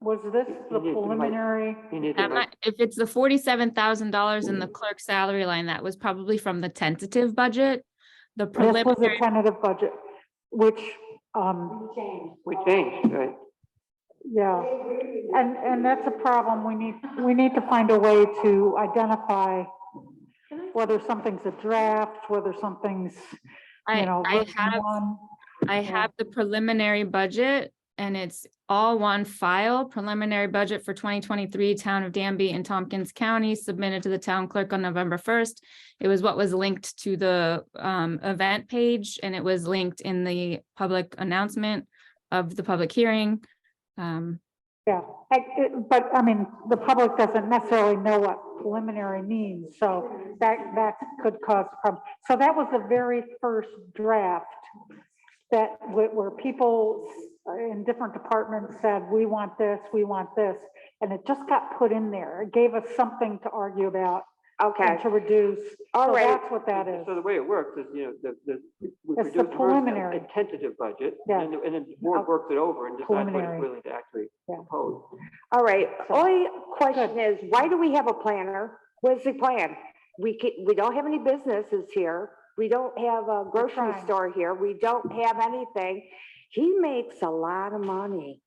was this the
You need the mic.
preliminary?
You need the
That
mic.
might, if it's the $47,000 in the clerk salary line, that was probably from the tentative budget. The
This was a
preliminary,
tentative budget, which,
We changed, right?
yeah. And that's a problem. We need to find a way to identify whether something's a draft, whether something's, you know,
I
version
have,
one.
I have the preliminary budget and it's all one file, preliminary budget for 2023 Town of Danby and Tompkins County submitted to the town clerk on November 1st. It was what was linked to the event page and it was linked in the public announcement of the public hearing.
Yeah, but I mean, the public doesn't necessarily know what preliminary means, so that could cause problems. So that was the very first draft that where people in different departments said, we want this, and it just got put in there. It gave us something to argue about
Okay,
and to reduce.
all
So
right.
that's what that is.
So the way it works is, you know, we
It's the
produce first
preliminary.
a tentative budget,
Yeah.
and then the board works it over and decides what it's
Preliminary.
willing to actually
Yeah.
propose.
All right,
So-
only question is, why do we have a planner? What's the plan? We don't have any businesses here. We don't have a grocery
trying.
store here. We don't have anything. He makes a lot of money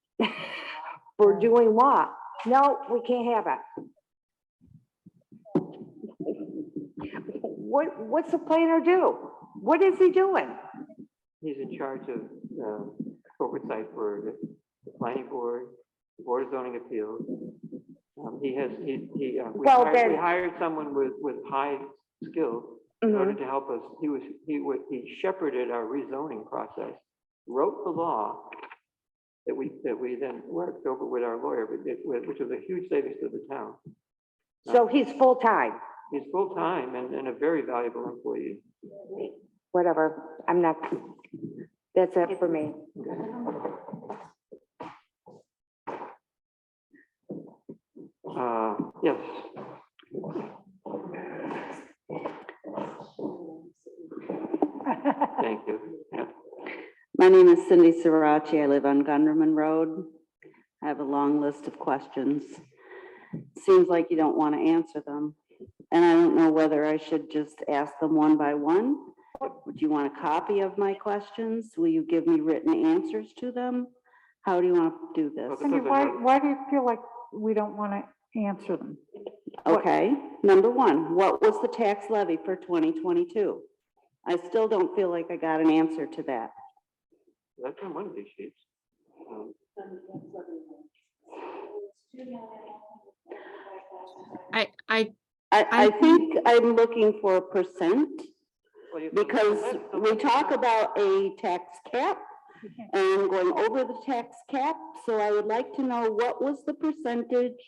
for doing what? No, we can't have it. What's the planner do? What is he doing?
He's in charge of oversight for the planning board, the board of zoning appeals. We
Well, then-
hired someone with high skills in order to help us. He shepherded our rezoning process, wrote the law that we then worked over with our lawyer, which was a huge savings to the town.
So he's full-time,
He's full-time and a very valuable employee.
whatever. I'm not, that's it for me.
Yes. Thank you. Yeah.
My name is Cindy Sirachi. I live on Gunderman Road. I have a long list of questions. Seems like you don't want to answer them. And I don't know whether I should just ask them one by one. Would you want a copy of my questions? Will you give me written answers to them? How do you want to do this?
Cindy, why do you feel like we don't want to answer them?
Okay, number one, what was the tax levy for 2022? I still don't feel like I got an answer to that.
That's on one of these sheets.
I think I'm looking for a percent
Well,
because we talk about a tax cap and going over the tax cap. So I would like to know what was the percentage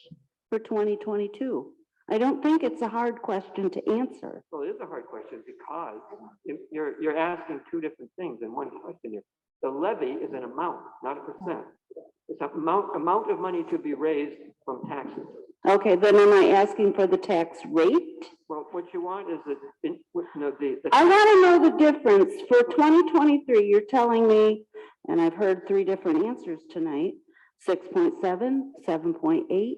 for 2022? I don't think it's a hard question to answer.
Well, it is a hard question because you're asking two different things in one question here. The levy is an amount, not a percent. It's an amount of money to be raised from taxes.
Okay, then am I asking for the tax rate?
Well, what you want is that, the
I want to know the difference for 2023. You're telling me, and I've heard three different answers tonight, 6.7, 7.8.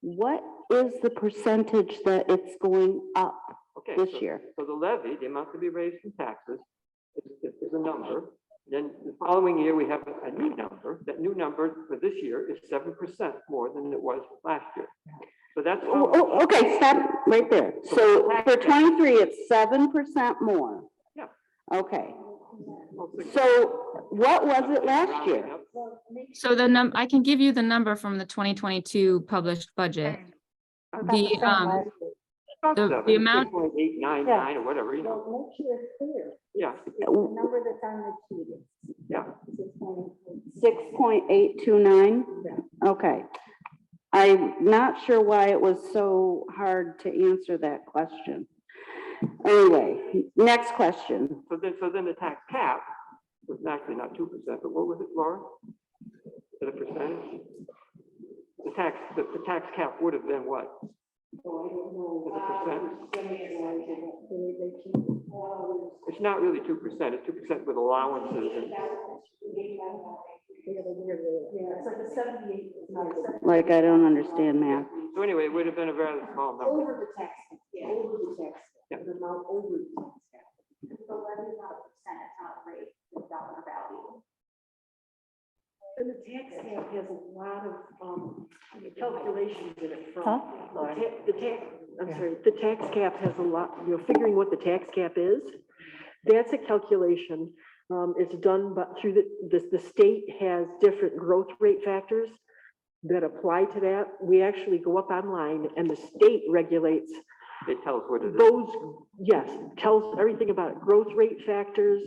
What is the percentage that it's going up
okay,
this year?
So the levy, the amount to be raised from taxes is a number. Then the following year, we have a new number. That new number for this year is 7% more than it was last year. So that's.
Okay, stop right there. So for 23, it's 7% more.
Yeah.
Okay. So what was it last year?
So I can give you the number from the 2022 published budget. The amount,
6.899 or whatever, you know.
Make sure it's clear.
Yeah,
The number that's on the sheet is
yeah.
6.829? Okay. I'm not sure why it was so hard to answer that question. Anyway, next question.
So then the tax cap was actually not 2%, but what was it, Laura? Is it a percentage? The tax cap would have been what?
So I don't know.
Is it percent?
They
It's not really 2%, it's 2% with allowances and.
Yeah, it's like a 78. It's not a 78.
Like, I don't understand math.
So anyway, it would have been a very small number.
Over the tax, over the tax,
Yeah.
the amount over the tax cap.
The levy is not a percent, it's not a rate, it's dollar value.
And the tax cap has a lot of, calculations in it from.
Huh?
The tax cap has a lot, figuring what the tax cap is. That's a calculation. It's done, but through the state has different growth rate factors that apply to that. We actually go up online and the state regulates
They tell us what it is.
those, yes, tells everything about it, growth rate factors.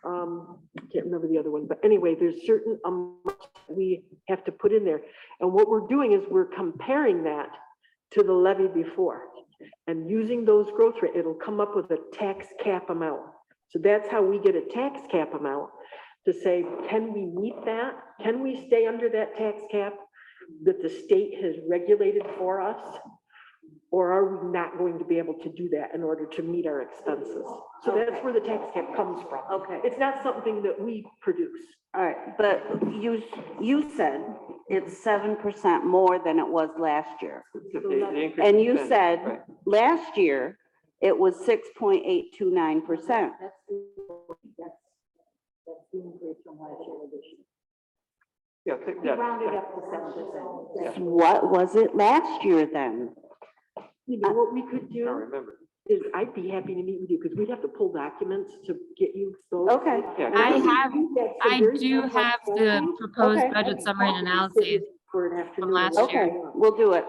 Can't remember the other one, but anyway, there's certain amounts we have to put in there. And what we're doing is we're comparing that to the levy before. And using those growth rate, it'll come up with a tax cap amount. So that's how we get a tax cap amount to say, can we meet that? Can we stay under that tax cap that the state has regulated for us? Or are we not going to be able to do that in order to meet our expenses? So that's where the tax cap comes from.
Okay.
It's not something that we produce.
All right, but you said it's 7% more than it was last year.
The increase
And
in
you
spend,
said
right.
last year, it was 6.829%.
That's the increase from last year to this year.
Yeah,
We rounded up to 7%.
What was it last year then?
You know what we could
I
do
don't remember.
is I'd be happy to meet with you because we'd have to pull documents to get you those.
Okay.
Yeah.
I do have the proposed
Okay.
budget summary and analysis.
For an afternoon.
last year.
Okay, we'll do it.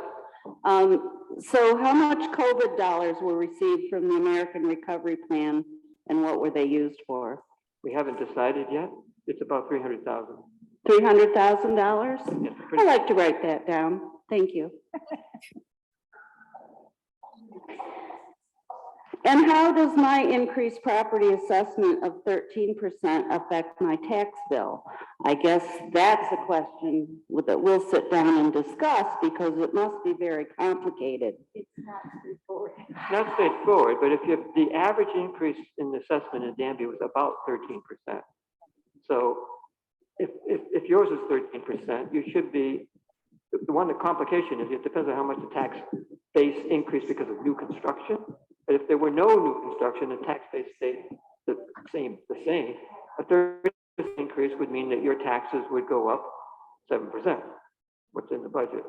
So how much COVID dollars were received from the American Recovery Plan and what were they used for?
We haven't decided yet. It's about 300,000.
$300,000?
Yeah,
I
pretty-
like to write that down. Thank you. And how does my increased property assessment of 13% affect my tax bill? I guess that's a question that we'll sit down and discuss because it must be very complicated.
It's not straightforward.
It's not straightforward, but if the average increase in the assessment in Danby was about 13%. So if yours is 13%, you should be, the complication is it depends on how much the tax base increased because of new construction. But if there were no new construction, the tax base stayed the same. A 30% increase would mean that your taxes would go up 7%, what's in the budget.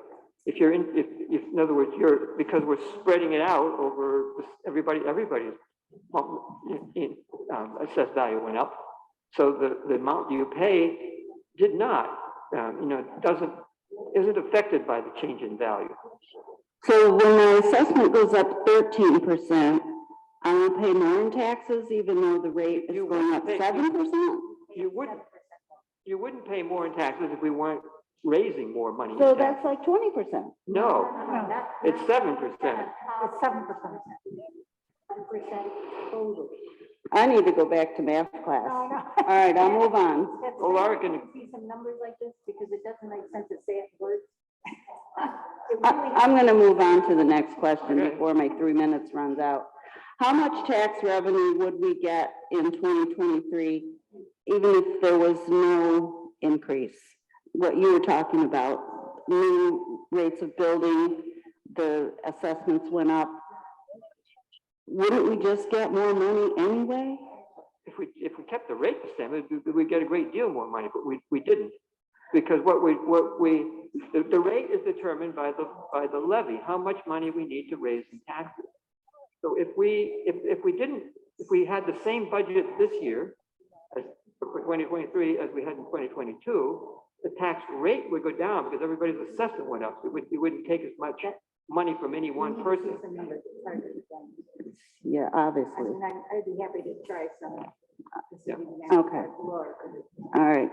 If in other words, because we're spreading it out over everybody's assessed value went up. So the amount you pay did not, isn't affected by the change in value.
So when my assessment goes up 13%, I will pay more in taxes even though the rate is going up 7%?
You wouldn't pay more in taxes if we weren't raising more money.
So
in
that's
taxes.
like 20%.
No, it's 7%.
It's 7%.
I need to go back to math class.
No, no.
All right, I'll move on.
Well, Laura can,
See some numbers like this because it doesn't make sense to say it in words.
I'm going to move on to the next question
Okay.
before my 3 minutes runs out. How much tax revenue would we get in 2023, even if there was no increase? What you were talking about, new rates of building, the assessments went up. Wouldn't we just get more money anyway?
if we kept the rate the same, we'd get a great deal more money, but we didn't. Because the rate is determined by the levy, how much money we need to raise in taxes. So if we had the same budget this year as for 2023 as we had in 2022, the tax rate would go down because everybody's assessment went up. It wouldn't take as much money from any one person.
Yeah, obviously.
I'd be happy to try some.
Yeah.
Okay. All right.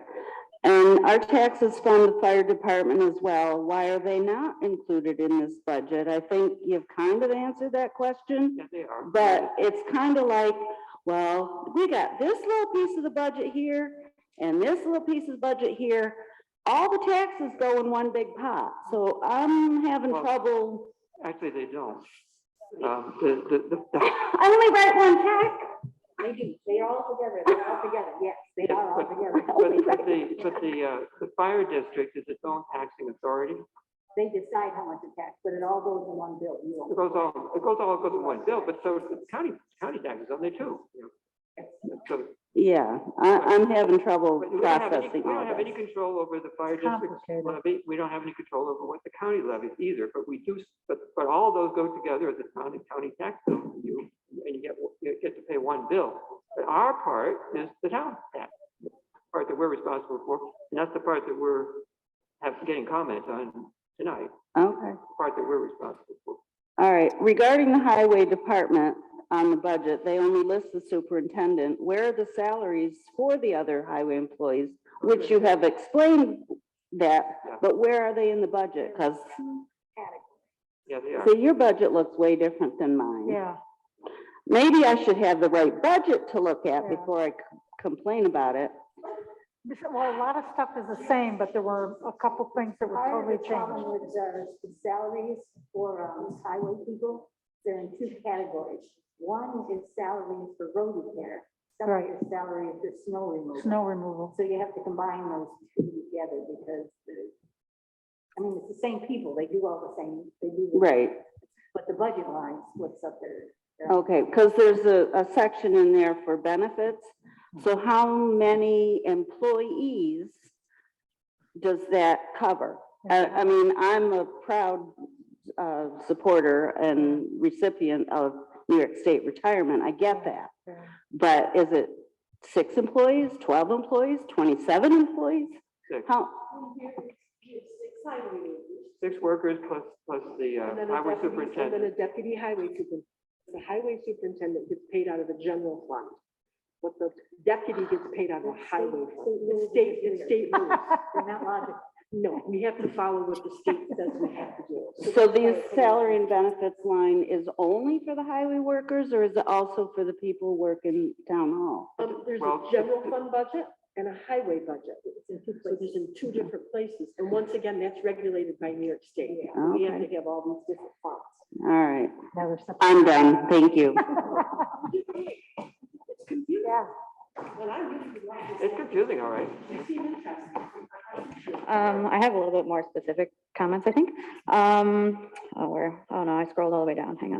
And our taxes fund the fire department as well. Why are they not included in this budget? I think you've kind of answered that question,
Yeah, they are.
but it's kind of like, well, we got this little piece of the budget here and this little piece of the budget here. All the taxes go in one big pot. So I'm having
Well,
trouble
Actually, they don't. The
I only write one check.
They do, they're all together, yes, they are all together.
the fire district is its own taxing authority.
They decide how much to tax, but it all goes in one bill.
It goes in one bill, but so the county taxes on there too. So,
Yeah, I'm having trouble
but we don't have
processing
we
all
don't have any
this.
control over the fire district's
Complicated.
levy. We don't have any control over what the county levies either, but we do, but all those go together as a county tax bill for you, and you get to pay one bill. But our part is the town tax, the part that we're responsible for, and that's the part that we're getting comments on tonight,
Okay,
the part that we're responsible for.
all right. Regarding the highway department on the budget, they only list the superintendent. Where are the salaries for the other highway employees? Which you have explained that, but where are they in the budget? Because,
Yeah, they are.
see, your budget looks way different than mine.
Yeah,
Maybe I should have the right budget to look at
Yeah.
before I complain about it.
well, a lot of stuff is the same, but there were a couple things that were
Part of
totally
the problem
changed.
with the salaries for highway people, they're in two categories. One is salaries for road repair,
Right.
separate is salary for snow removal.
Snow removal.
So you have to combine those two together because it's the same people, they do all the same, they do.
Right.
But the budget line splits up their.
Okay, because there's a section in there for benefits. So how many employees does that cover? I mean, I'm a proud supporter and recipient of New York State retirement. I get that.
Yeah.
But is it 6 employees, 12 employees, 27 employees?
Six.
How,
6 workers plus the
And then
highway
And then
superintendent.
a deputy highway superintendent. The highway superintendent gets paid out of the general fund. But the deputy gets paid out of the highway fund. It's state rules. They're not logical. No, we have to follow what the state says we have to do.
so these salary and benefits line is only for the highway workers, or is it also for the people working town hall?
There's
Well,
a general fund budget and a highway budget. So there's in two different places. And once again, that's regulated by New York State. We have to have all these different funds.
All right,
Now there's some-
I'm done. Thank you.
Yeah.
It's confusing, all right.
I have a little bit more specific comments, I think. Oh no, I scrolled all the way down, hang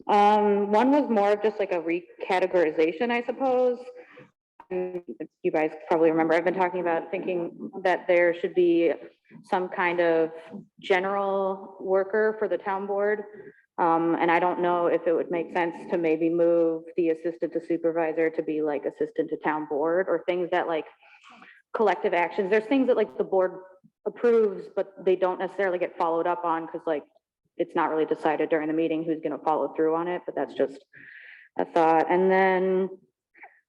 on. One was more of just like a recategorization, I suppose. You guys probably remember, I've been talking about thinking that there should be some kind of general worker for the town board. And I don't know if it would make sense to maybe move the assistant to supervisor to be like assistant to town board, or things that like collective actions. There's things that like the board approves, but they don't necessarily get followed up on because like it's not really decided during the meeting who's going to follow through on it, but that's just a thought. And then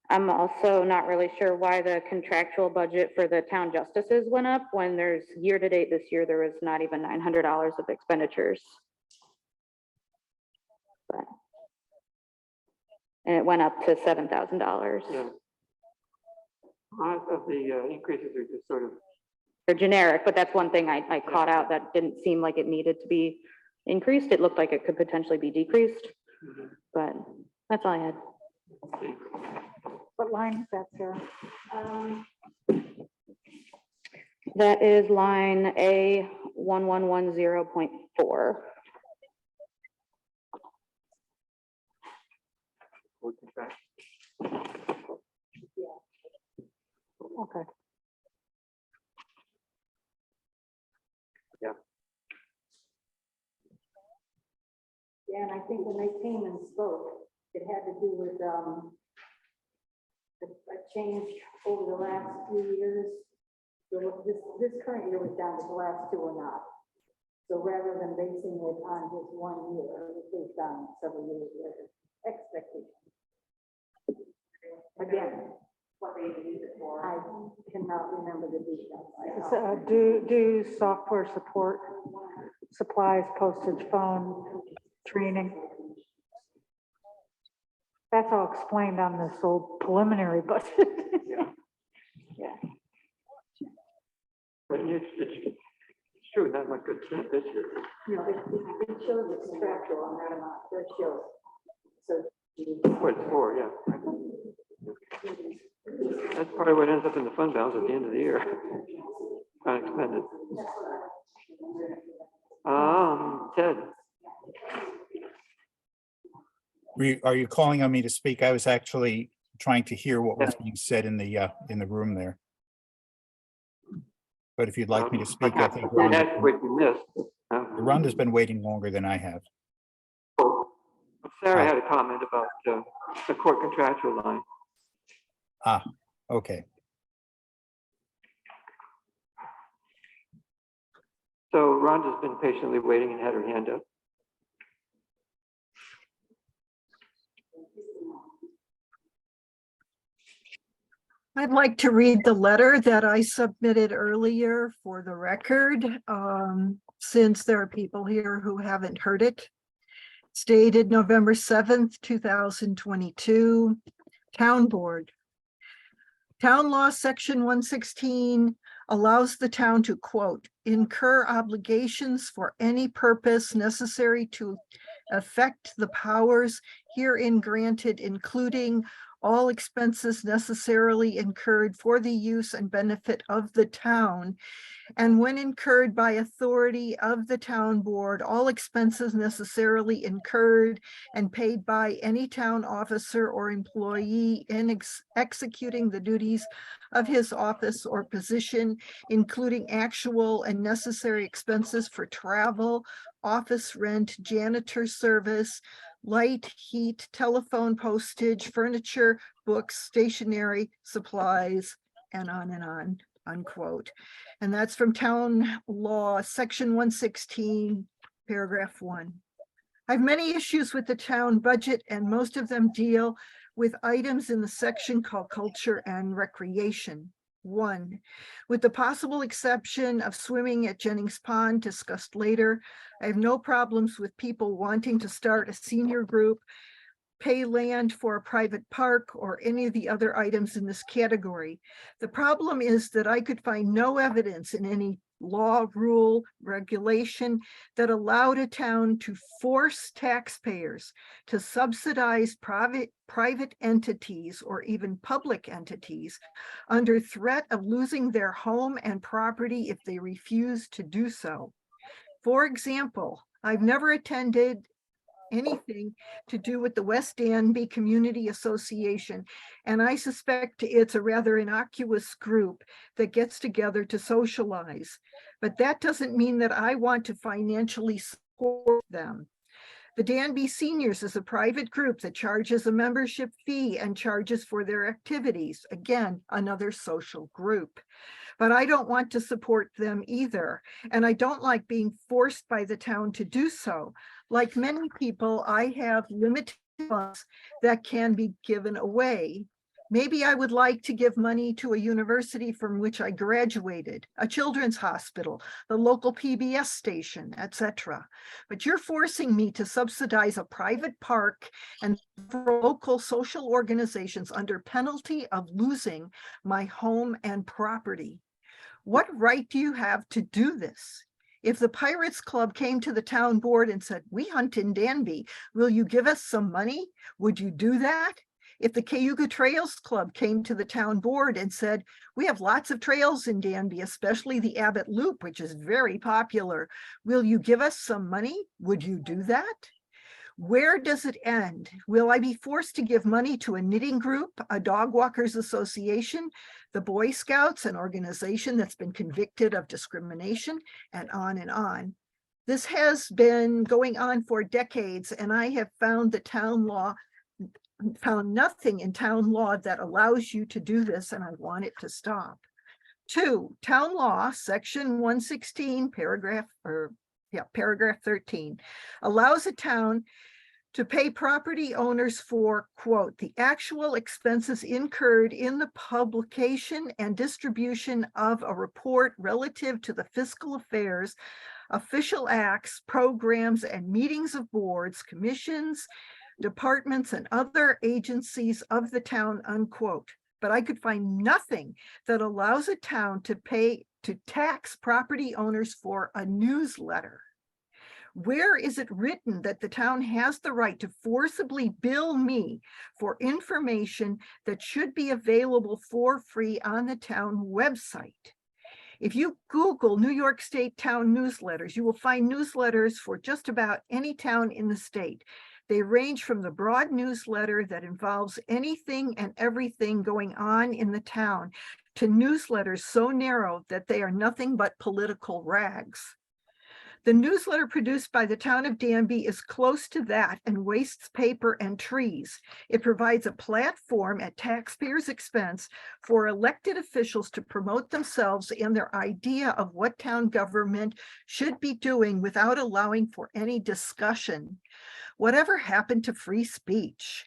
I'm also not really sure why the contractual budget for the town justices went up when there's year to date this year, there was not even $900 of expenditures. But, and it went up to $7,000.
Yeah. A lot of the increases are just sort of,
They're generic, but that's one thing I caught out that didn't seem like it needed to be increased. It looked like it could potentially be decreased, but that's all I had.
What line is that, Sarah?
That is line A1110.4.
Okay.
Yeah, and I think when they came and spoke, it had to do with a change over the last few years. This current year was down, but the last two are not. So rather than basing it on just 1 year, it was based on several years later. Expectation. Again, what they use it for, I cannot remember the details.
Do software support, supplies, postage, phone, training. That's all explained on this old preliminary budget.
but it's true, not much good spent this year.
It shows it's contractual on that amount, that shows. So.
What it's for, yeah. That's part of what ends up in the fund balance at the end of the year. Unexpended. Ted,
Are you calling on me to speak? I was actually trying to hear what was being said in the room there. But if you'd like me to speak, I think
that's what you missed.
Rhonda's been waiting longer than I have.
Sarah had a comment about the court contractual line.
Ah, okay.
So Rhonda's been patiently waiting and had her hand up.
I'd like to read the letter that I submitted earlier for the record, since there are people here who haven't heard it. It's dated November 7th, 2022. Town Board. Town Law, Section 116 allows the town to, quote, incur obligations for any purpose necessary to effect the powers herein granted, including all expenses necessarily incurred for the use and benefit of the town. And when incurred by authority of the town board, all expenses necessarily incurred and paid by any town officer or employee in executing the duties of his office or position, including actual and necessary expenses for travel, office rent, janitor service, light, heat, telephone, postage, furniture, books, stationery, supplies, and on, unquote. And that's from Town Law, Section 116, paragraph 1. I have many issues with the town budget, and most of them deal with items in the section called Culture and Recreation. 1, with the possible exception of swimming at Jennings Pond discussed later, I have no problems with people wanting to start a senior group, pay land for a private park, or any of the other items in this category. The problem is that I could find no evidence in any law, rule, regulation that allowed a town to force taxpayers to subsidize private entities or even public entities under threat of losing their home and property if they refuse to do so. For example, I've never attended anything to do with the West Danby Community Association, and I suspect it's a rather innocuous group that gets together to socialize. But that doesn't mean that I want to financially support them. The Danby Seniors is a private group that charges a membership fee and charges for their activities. Again, another social group. But I don't want to support them either. And I don't like being forced by the town to do so. Like many people, I have limited funds that can be given away. Maybe I would like to give money to a university from which I graduated, a children's hospital, the local PBS station, etc. But you're forcing me to subsidize a private park and local social organizations under penalty of losing my home and property. What right do you have to do this? If the Pirates Club came to the town board and said, we hunt in Danby, will you give us some money? Would you do that? If the Cayuga Trails Club came to the town board and said, we have lots of trails in Danby, especially the Abbott Loop, which is very popular, will you give us some money? Would you do that? Where does it end? Will I be forced to give money to a knitting group, a dog walkers association, the Boy Scouts, an organization that's been convicted of discrimination, and on and on? This has been going on for decades, and I have found nothing in town law that allows you to do this, and I want it to stop. 2, Town Law, Section 116, paragraph 13, allows a town to pay property owners for, quote, the actual expenses incurred in the publication and distribution of a report relative to the fiscal affairs, official acts, programs, and meetings of boards, commissions, departments, and other agencies of the town, unquote. but I could find nothing that allows a town to tax property owners for a newsletter. Where is it written that the town has the right to forcibly bill me for information that should be available for free on the town website? If you Google New York State town newsletters, you will find newsletters for just about any town in the state. They range from the broad newsletter that involves anything and everything going on in the town to newsletters so narrow that they are nothing but political rags. The newsletter produced by the town of Danby is close to that and wastes paper and trees. It provides a platform at taxpayers' expense for elected officials to promote themselves and their idea of what town government should be doing without allowing for any discussion. Whatever happened to free speech?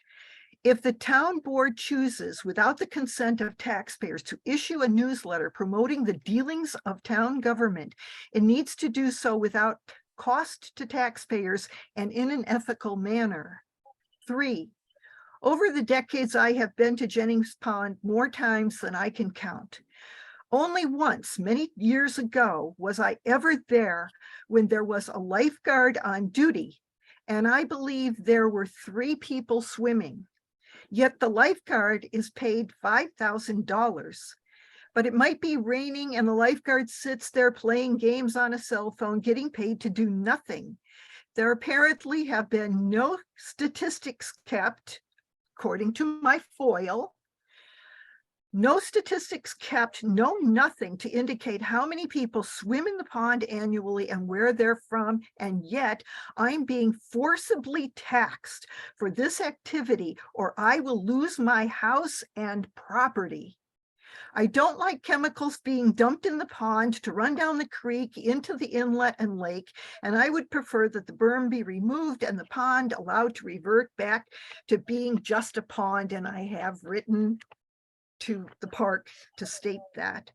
If the town board chooses, without the consent of taxpayers, to issue a newsletter promoting the dealings of town government, it needs to do so without cost to taxpayers and in an ethical manner. 3, over the decades, I have been to Jennings Pond more times than I can count. Only once, many years ago, was I ever there when there was a lifeguard on duty, and I believe there were 3 people swimming. Yet the lifeguard is paid $5,000, but it might be raining and the lifeguard sits there playing games on a cell phone, getting paid to do nothing. There apparently have been no statistics kept, according to my FOIL, no statistics kept, no nothing to indicate how many people swim in the pond annually and where they're from, and yet I'm being forcibly taxed for this activity or I will lose my house and property. I don't like chemicals being dumped in the pond to run down the creek into the inlet and lake, and I would prefer that the berm be removed and the pond allowed to revert back to being just a pond, and I have written to the park to state that.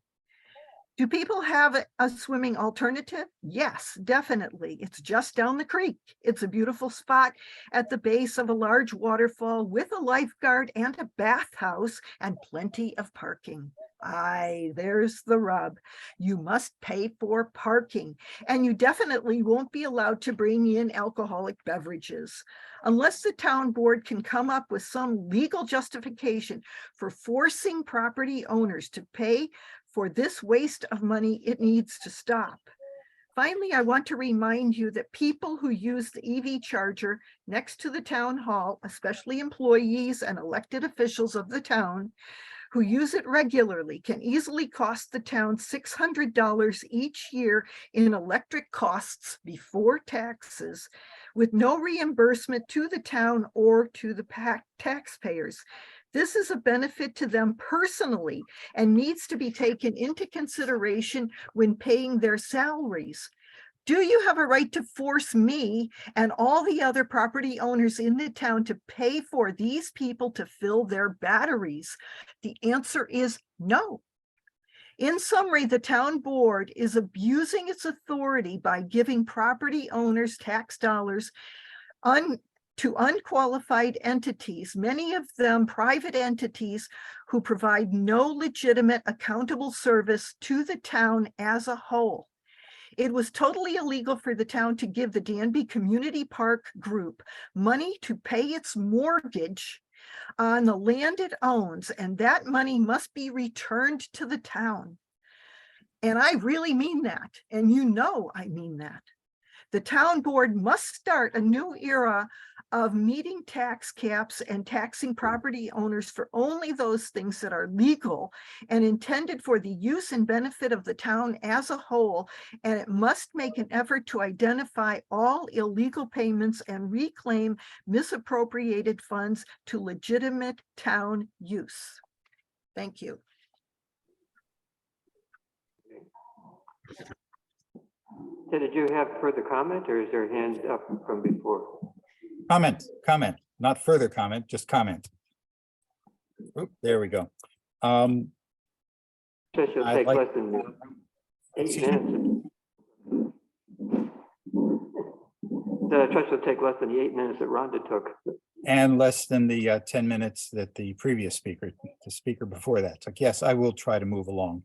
Do people have a swimming alternative? Yes, definitely. It's just down the creek. It's a beautiful spot at the base of a large waterfall with a lifeguard and a bathhouse and plenty of parking. Aye, there's the rub. You must pay for parking, and you definitely won't be allowed to bring in alcoholic beverages. Unless the town board can come up with some legal justification for forcing property owners to pay for this waste of money, it needs to stop. Finally, I want to remind you that people who use the EV charger next to the town hall, especially employees and elected officials of the town who use it regularly, can easily cost the town $600 each year in electric costs before taxes, with no reimbursement to the town or to the taxpayers. This is a benefit to them personally and needs to be taken into consideration when paying their salaries. Do you have a right to force me and all the other property owners in the town to pay for these people to fill their batteries? The answer is no. In summary, the town board is abusing its authority by giving property owners tax dollars to unqualified entities, many of them private entities who provide no legitimate accountable service to the town as a whole. It was totally illegal for the town to give the Danby Community Park Group money to pay its mortgage on the land it owns, and that money must be returned to the town. And I really mean that, and you know I mean that. The town board must start a new era of meeting tax caps and taxing property owners for only those things that are legal and intended for the use and benefit of the town as a whole. And it must make an effort to identify all illegal payments and reclaim misappropriated funds to legitimate town use. Thank you.
Did you have further comment, or is there a hand up from before?
Comment, not further comment, just comment. Oop, there we go.
This will
I'd
take
like-
less than 8 minutes. The trust will take less than the 8 minutes that Rhonda took.
And less than the 10 minutes that the previous speaker the speaker before that. So yes, I will try to move along.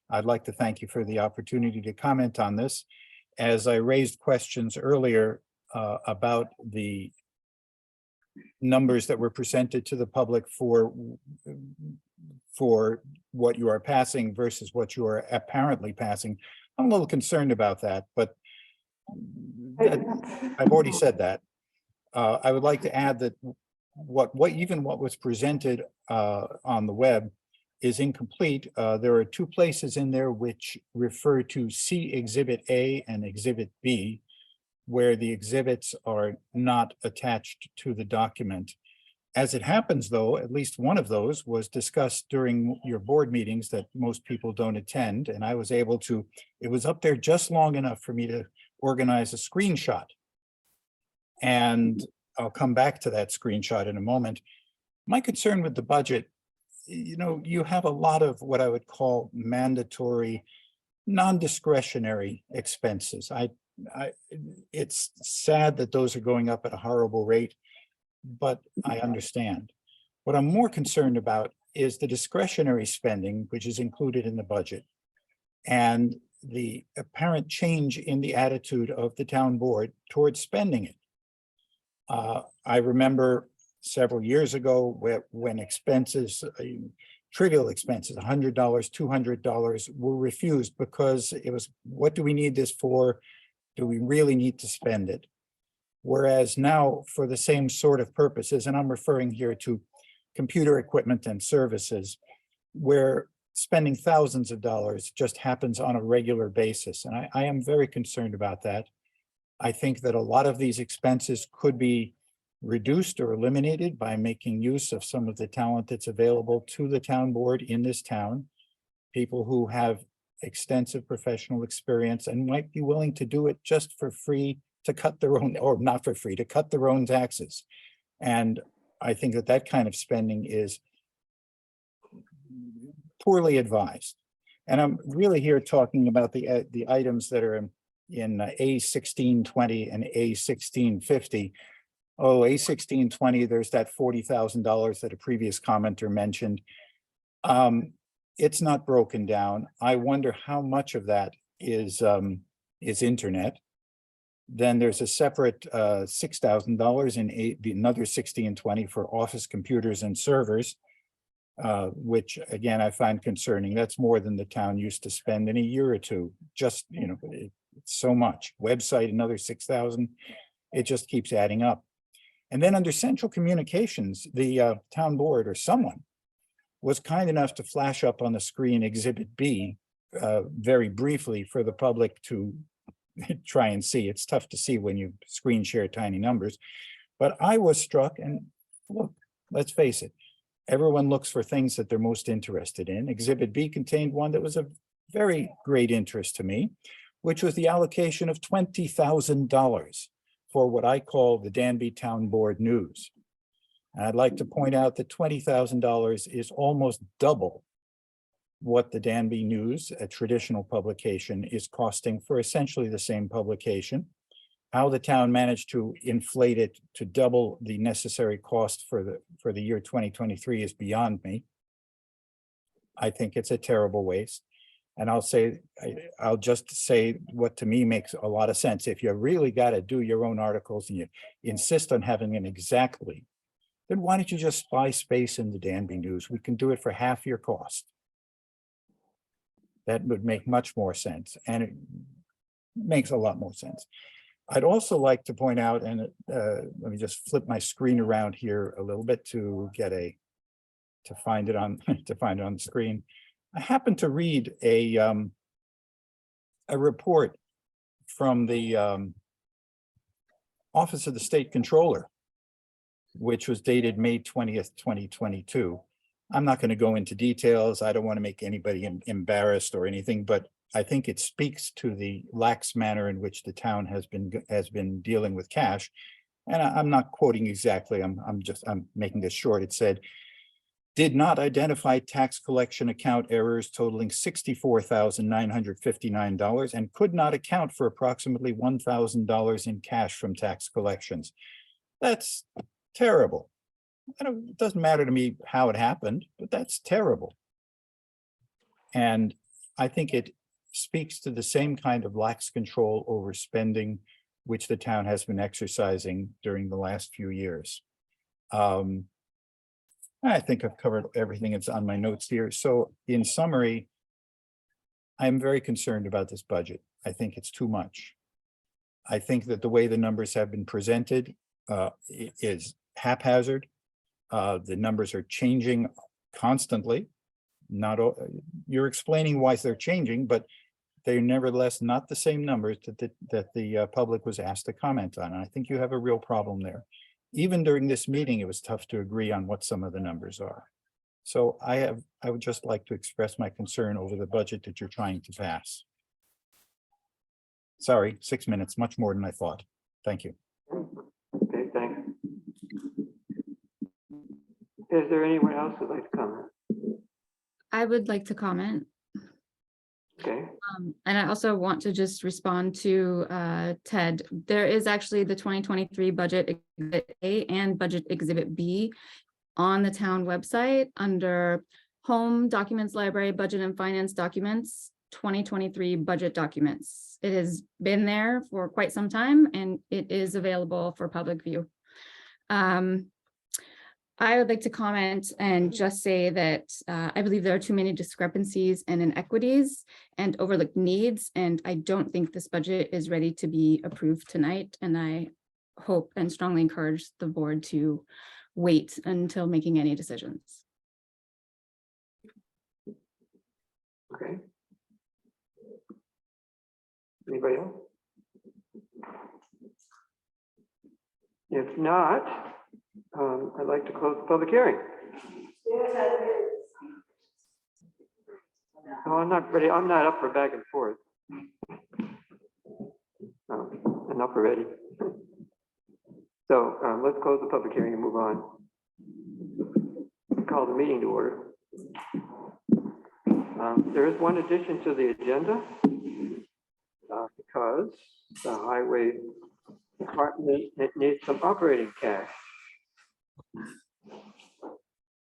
I'd like to thank you for the opportunity to comment on this. As I raised questions earlier about the numbers that were presented to the public for what you are passing versus what you are apparently passing, I'm a little concerned about that, but I've already said that. I would like to add that what was presented on the web is incomplete. There are two places in there which refer to C Exhibit A and Exhibit B, where the exhibits are not attached to the document. As it happens, though, at least one of those was discussed during your board meetings that most people don't attend, and I was able to, it was up there just long enough for me to organize a screenshot. And I'll come back to that screenshot in a moment. My concern with the budget, you know, you have a lot of what I would call mandatory, non-discretionary expenses. It's sad that those are going up at a horrible rate, but I understand. What I'm more concerned about is the discretionary spending, which is included in the budget, and the apparent change in the attitude of the town board towards spending it. I remember several years ago when expenses, trivial expenses, $100, $200 were refused because it was, what do we need this for? Do we really need to spend it? Whereas now, for the same sort of purposes, and I'm referring here to computer equipment and services, where spending thousands of dollars just happens on a regular basis. And I am very concerned about that. I think that a lot of these expenses could be reduced or eliminated by making use of some of the talent that's available to the town board in this town. People who have extensive professional experience and might be willing to do it just for free, to cut their own, or not for free, to cut their own taxes. And I think that that kind of spending is poorly advised. And I'm really here talking about the items that are in A1620 and A1650. Oh, A1620, there's that $40,000 that a previous commenter mentioned. It's not broken down. I wonder how much of that is internet. Then there's a separate $6,000 in another 1620 for office computers and servers, which again, I find concerning. That's more than the town used to spend in a year or two. Just, you know, it's so much. Website, another 6,000. It just keeps adding up. And then under central communications, the town board or someone was kind enough to flash up on the screen Exhibit B very briefly for the public to try and see. It's tough to see when you screen share tiny numbers, but I was struck, and look, let's face it, everyone looks for things that they're most interested in. Exhibit B contained one that was of very great interest to me, which was the allocation of $20,000 for what I call the Danby TownBoard News. And I'd like to point out that $20,000 is almost double what the Danby News, a traditional publication, is costing for essentially the same publication. How the town managed to inflate it to double the necessary cost for the year 2023 is beyond me. I think it's a terrible waste. And I'll just say what to me makes a lot of sense. If you really got to do your own articles and you insist on having an exactly, then why don't you just buy space in the Danby News? We can do it for half your cost. That would make much more sense, and it makes a lot more sense. I'd also like to point out, and let me just flip my screen around here a little bit to find it on the screen. I happened to read a report from the Office of the State Controller, which was dated May 20th, 2022. I'm not going to go into details. I don't want to make anybody embarrassed or anything, but I think it speaks to the lax manner in which the town has been dealing with cash. And I'm not quoting exactly. I'm making this short. It said, did not identify tax collection account errors totaling $64,959 and could not account for approximately $1,000 in cash from tax collections. That's terrible. it doesn't matter to me how it happened, but that's terrible. And I think it speaks to the same kind of lax control over spending which the town has been exercising during the last few years. I think I've covered everything that's on my notes here. So in summary, I'm very concerned about this budget. I think it's too much. I think that the way the numbers have been presented is haphazard. The numbers are changing constantly. You're explaining why they're changing, but they're nevertheless not the same numbers that the public was asked to comment on. And I think you have a real problem there. Even during this meeting, it was tough to agree on what some of the numbers are. So I would just like to express my concern over the budget that you're trying to pass. Sorry, 6 minutes, much more than I thought. Thank you.
Okay, thanks. Is there anyone else who'd like to comment?
I would like to comment.
Okay,
And I also want to just respond to Ted. There is actually the 2023 budget exhibit A and budget exhibit B on the town website under home documents, library, budget and finance documents, 2023 budget documents. It has been there for quite some time and it is available for public view. I would like to comment and just say that I believe there are too many discrepancies and inequities and overlooked needs, and I don't think this budget is ready to be approved tonight. And I hope and strongly encourage the board to wait until making any decisions.
okay. Anybody else? If not, I'd like to close the public hearing. No, I'm not ready. I'm not up for back and forth. No, I'm not ready. So let's close the public hearing and move on. Call the meeting to order. There is one addition to the agenda because the highway department needs some operating cash.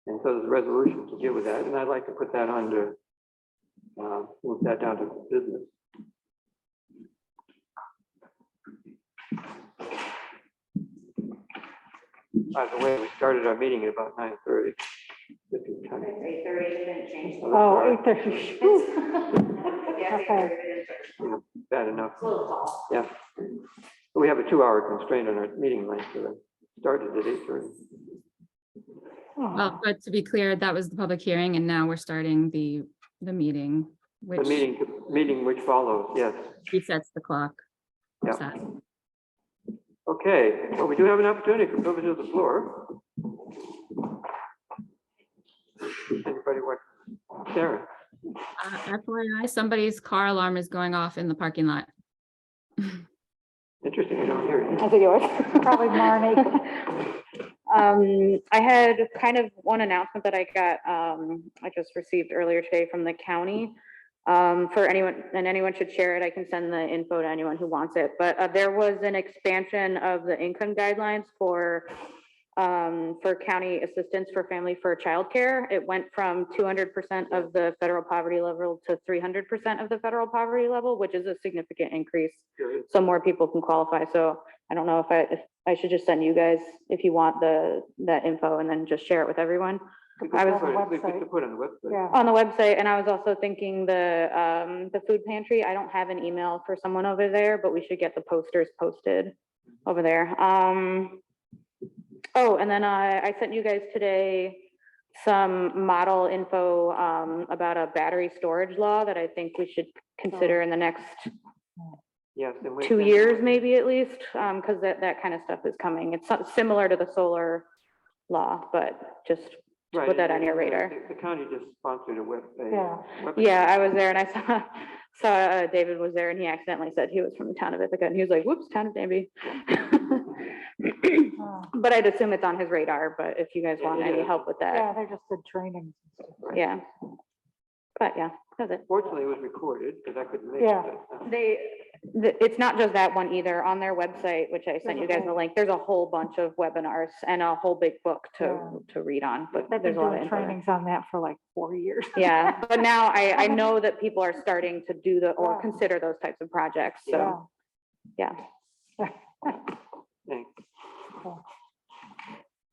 And so there's a resolution to deal with that, and I'd like to put that under, move that down to business. By the way, we started our meeting at about 9:30.
8:30 didn't change.
Oh, 8:30. Okay.
Bad enough. Yeah. We have a 2-hour constraint on our meeting length, so it started at 8:30.
Well, but to be clear, that was the public hearing and now we're starting the meeting,
The
which
meeting which follows, yes.
resets the clock.
Yeah.
Set.
Okay, well, we do have an opportunity for privilege of the floor. Anybody want, Sarah?
FYI, somebody's car alarm is going off in the parking lot.
Interesting, I don't hear it.
I think it was.
Probably Marnie.
I had kind of one announcement that I got, I just received earlier today from the county. For anyone, and anyone should share it. I can send the info to anyone who wants it. But there was an expansion of the income guidelines for county assistance for family for childcare. It went from 200% of the federal poverty level to 300% of the federal poverty level, which is a significant increase. So more people can qualify. So I don't know if I should just send you guys, if you want that info, and then just share it with everyone. I was
We could put it on the website.
Yeah.
on the website, and I was also thinking the food pantry. I don't have an email for someone over there, but we should get the posters posted over there. Oh, and then I sent you guys today some model info about a battery storage law that I think we should consider in the next
Yes. and we
2
can-
years, maybe at least, because that kind of stuff is coming. It's similar to the solar law, but just to put that on your radar.
The county just sponsored a web.
Yeah.
Yeah, I was there and I saw David was there and he accidentally said he was from the town of Ithaca and he was like, whoops, town of Danby. But I'd assume it's on his radar, but if you guys want any help with
Yeah,
that,
they just did trainings.
yeah. But yeah, that's it.
Fortunately, it was recorded because I couldn't make
Yeah.
it.
They, It's not just that one either. On their website, which I sent you guys the link, there's a whole bunch of webinars and a whole big book to read on, but
They've been
there's a lot of
doing
info there.
trainings on that for like 4 years.
Yeah, but now I know that people are starting to do or
Yeah.
consider those types of projects, so, yeah.
Thanks.
Cool.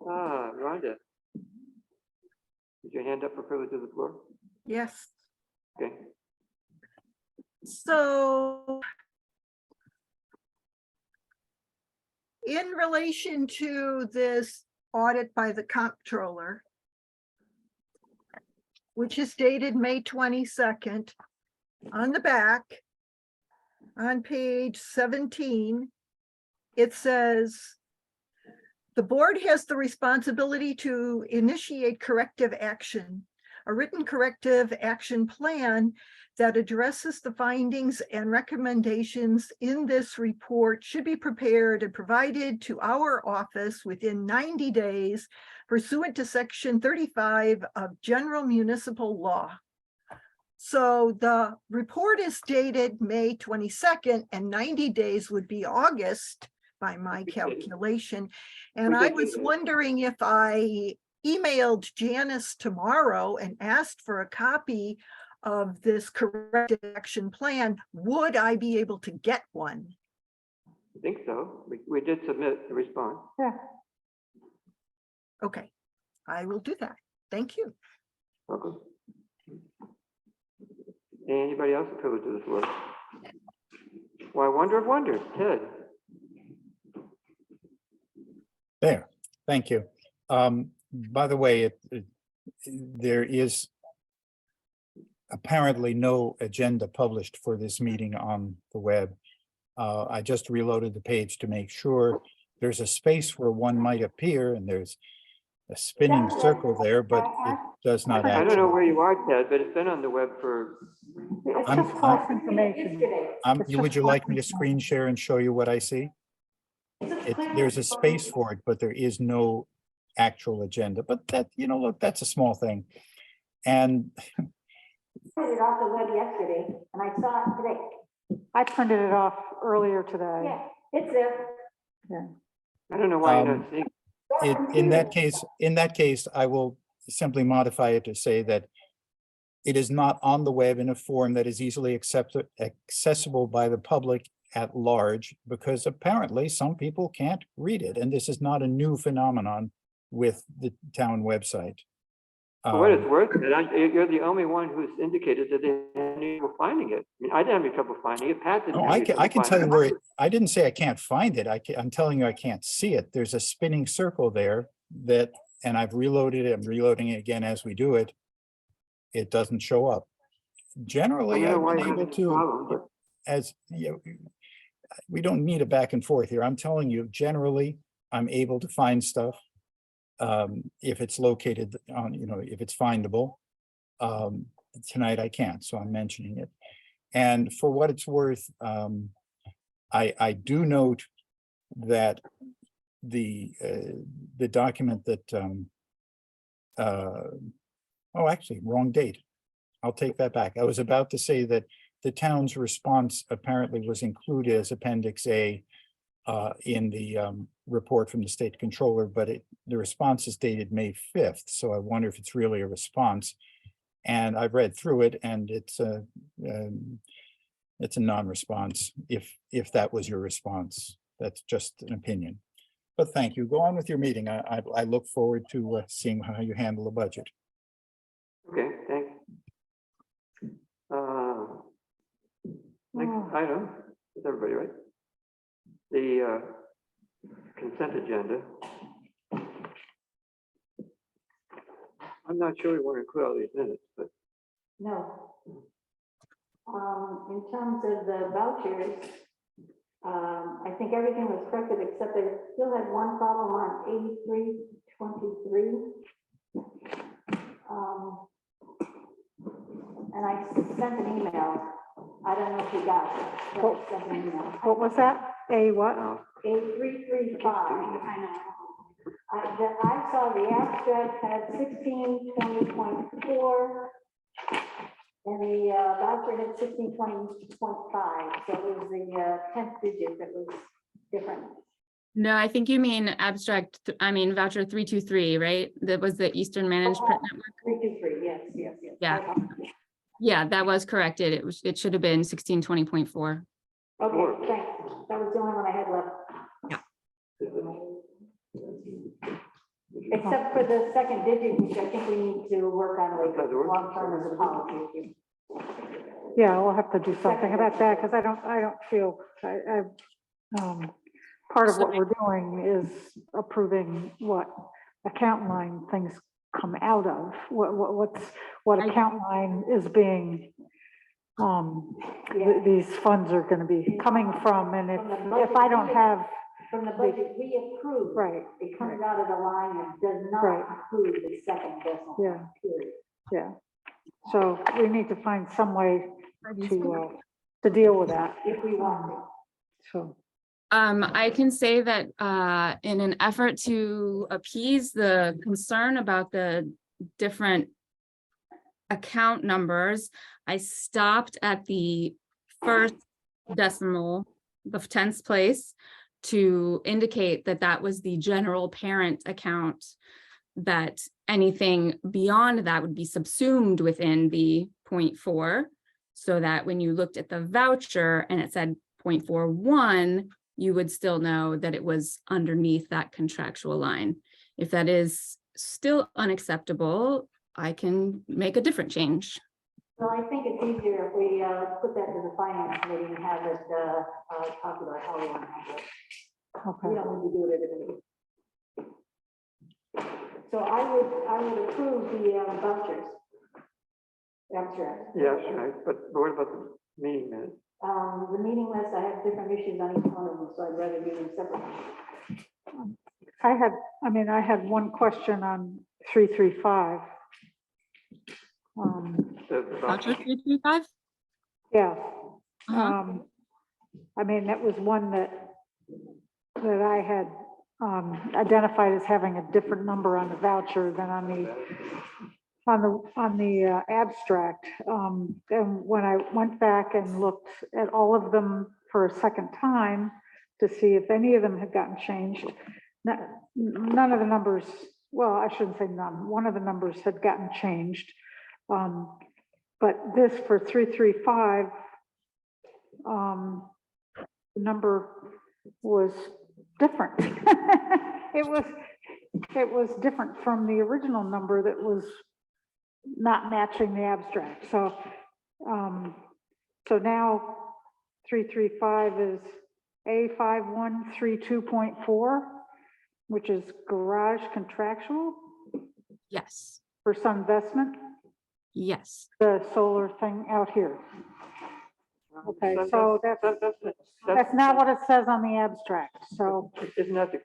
Rhonda. Is your hand up for privilege of the floor?
Yes.
Okay.
So in relation to this audit by the comptroller, which is dated May 22nd, on the back, on page 17, it says, the board has the responsibility to initiate corrective action. A written corrective action plan that addresses the findings and recommendations in this report should be prepared and provided to our office within 90 days pursuant to section 35 of general municipal law. So the report is dated May 22nd and 90 days would be August by my calculation. And I was wondering if I emailed Janice tomorrow and asked for a copy of this corrective action plan, would I be able to get one?
I think so. We did submit a response.
Yeah.
Okay, I will do that. Thank you.
Welcome. Anybody else with privilege of the floor? Well, I wonder of wonders, Ted.
There, thank you. By the way, there is apparently no agenda published for this meeting on the web. I just reloaded the page to make sure. There's a space where one might appear and there's a spinning circle there, but it does not
I don't know
actually.
where you are, Ted, but it's been on the web for.
It's
I'm-
just false information.
Would you like me to screen share and show you what I see? There's a space for it, but there is no actual agenda, but that, look, that's a small thing. And
Printed it off the web yesterday, and I saw it today. I printed it off earlier today.
Yeah, it's there.
Yeah.
I don't know why you're not seeing.
in that case, I will simply modify it to say that it is not on the web in a form that is easily accessible by the public at large, because apparently some people can't read it. And this is not a new phenomenon with the town website.
For what it's worth, you're the only one who's indicated that they had any trouble finding it. I mean, I didn't have any trouble finding it. Pat didn't.
No,
have
I
any
can
trouble
tell you
finding
where
it.
I didn't say I can't find it. I'm telling you I can't see it. There's a spinning circle there that, and I've reloaded it. I'm reloading it again as we do it. It doesn't show up. Generally,
I don't know why
I've
you're
been able
having this problem,
to, as we don't need a back and forth here. I'm telling you, generally, I'm able to find stuff. If it's located on, if it's findable. Tonight I can't, so I'm mentioning it. And for what it's worth, I do note that the document that, oh, actually, wrong date. I'll take that back. I was about to say that the town's response apparently was included as Appendix A in the report from the state controller, but the response is dated May 5th. So I wonder if it's really a response. And I've read through it, and it's a non-response. If that was your response, that's just an opinion. But thank you. Go on with your meeting. I look forward to seeing how you handle the budget.
Okay, thanks. Next item, is everybody right? The consent agenda. I'm not sure we want to include all these minutes, but
No. In terms of the vouchers, I think everything was corrected, except I still had one problem on 8323. And I sent an email. I don't know if you got it. but I sent an email.
What was that? A what?
no.
8335. I know. I saw the abstract had 1620.4. And the voucher had 1620.5, so it was the 10th digit that was different.
No, I think you mean voucher 323, right? That was the Eastern Managed Print Network.
323, yes.
Yeah. Yeah, that was corrected. It should have been 1620.4.
Okay, thanks. That was the only one I had left. Except for the second digit, which I think we need to work on like long term as a policy.
Yeah, we'll have to do something about that, because I don't feel, part of what we're doing is approving what account line things come out of, what account line is being, these funds are gonna be coming from, and if I don't have,
From the budget we approved.
right,
It comes out of the line and does not
Right.
include the second decimal.
Yeah.
Period.
yeah. So we need to find some way to deal with that,
If we want to.
so.
I can say that in an effort to appease the concern about the different account numbers, I stopped at the first decimal, the 10th place, to indicate that that was the general parent account, that anything beyond that would be subsumed within the 0.4, so that when you looked at the voucher and it said 0.41, you would still know that it was underneath that contractual line. If that is still unacceptable, I can make a different change.
So I think it's easier if we put that to the finance committee and have it talk about how we want to handle it.
Okay.
We don't need to do it at a meeting. So I would approve the vouchers. Abstract.
Yes, right, but what about the meeting minutes?
The meeting list, I have different issues on each one of them, so I'd rather do them separately.
I had one question on 335.
The
Voucher 335?
Yeah.
Uh-huh.
That was one that I had identified as having a different number on the voucher than on the abstract. And when I went back and looked at all of them for a second time to see if any of them had gotten changed, none of the numbers, well, I shouldn't say none, one of the numbers had gotten changed. But this for 335, the number was different. It was different from the original number that was not matching the abstract. So now 335 is A5132.4, which is garage contractual
Yes,
for some investment,
yes.
the solar thing out here. Okay, so that's not what it says on the abstract. So,
Isn't that the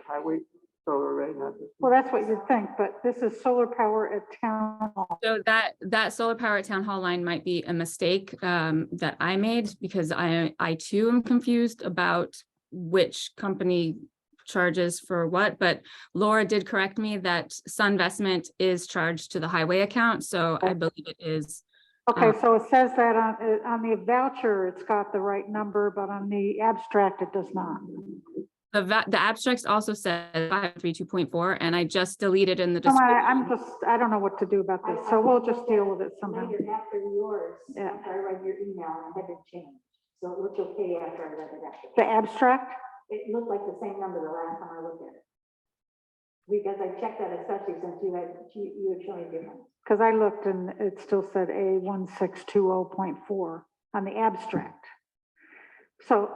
highway solar array, not this?
well, that's what you'd think, but this is solar power at town hall.
So that solar power at town hall line might be a mistake that I made, because I too am confused about which company charges for what, but Laura did correct me that Sunvestment is charged to the highway account, so I believe it is.
Okay, so it says that on the voucher, it's got the right number, but on the abstract, it does not.
The abstracts also said 532.4, and I just deleted in the
Come on,
description.
I don't know what to do about this, so we'll just deal with it somehow.
Later after yours,
Yeah.
after I read your email, I had it changed. So it looked okay after I read it after.
The abstract?
It looked like the same number the last time I looked at it. Because I checked that, especially since you had shown a difference.
Because I looked and it still said A1620.4 on the abstract. So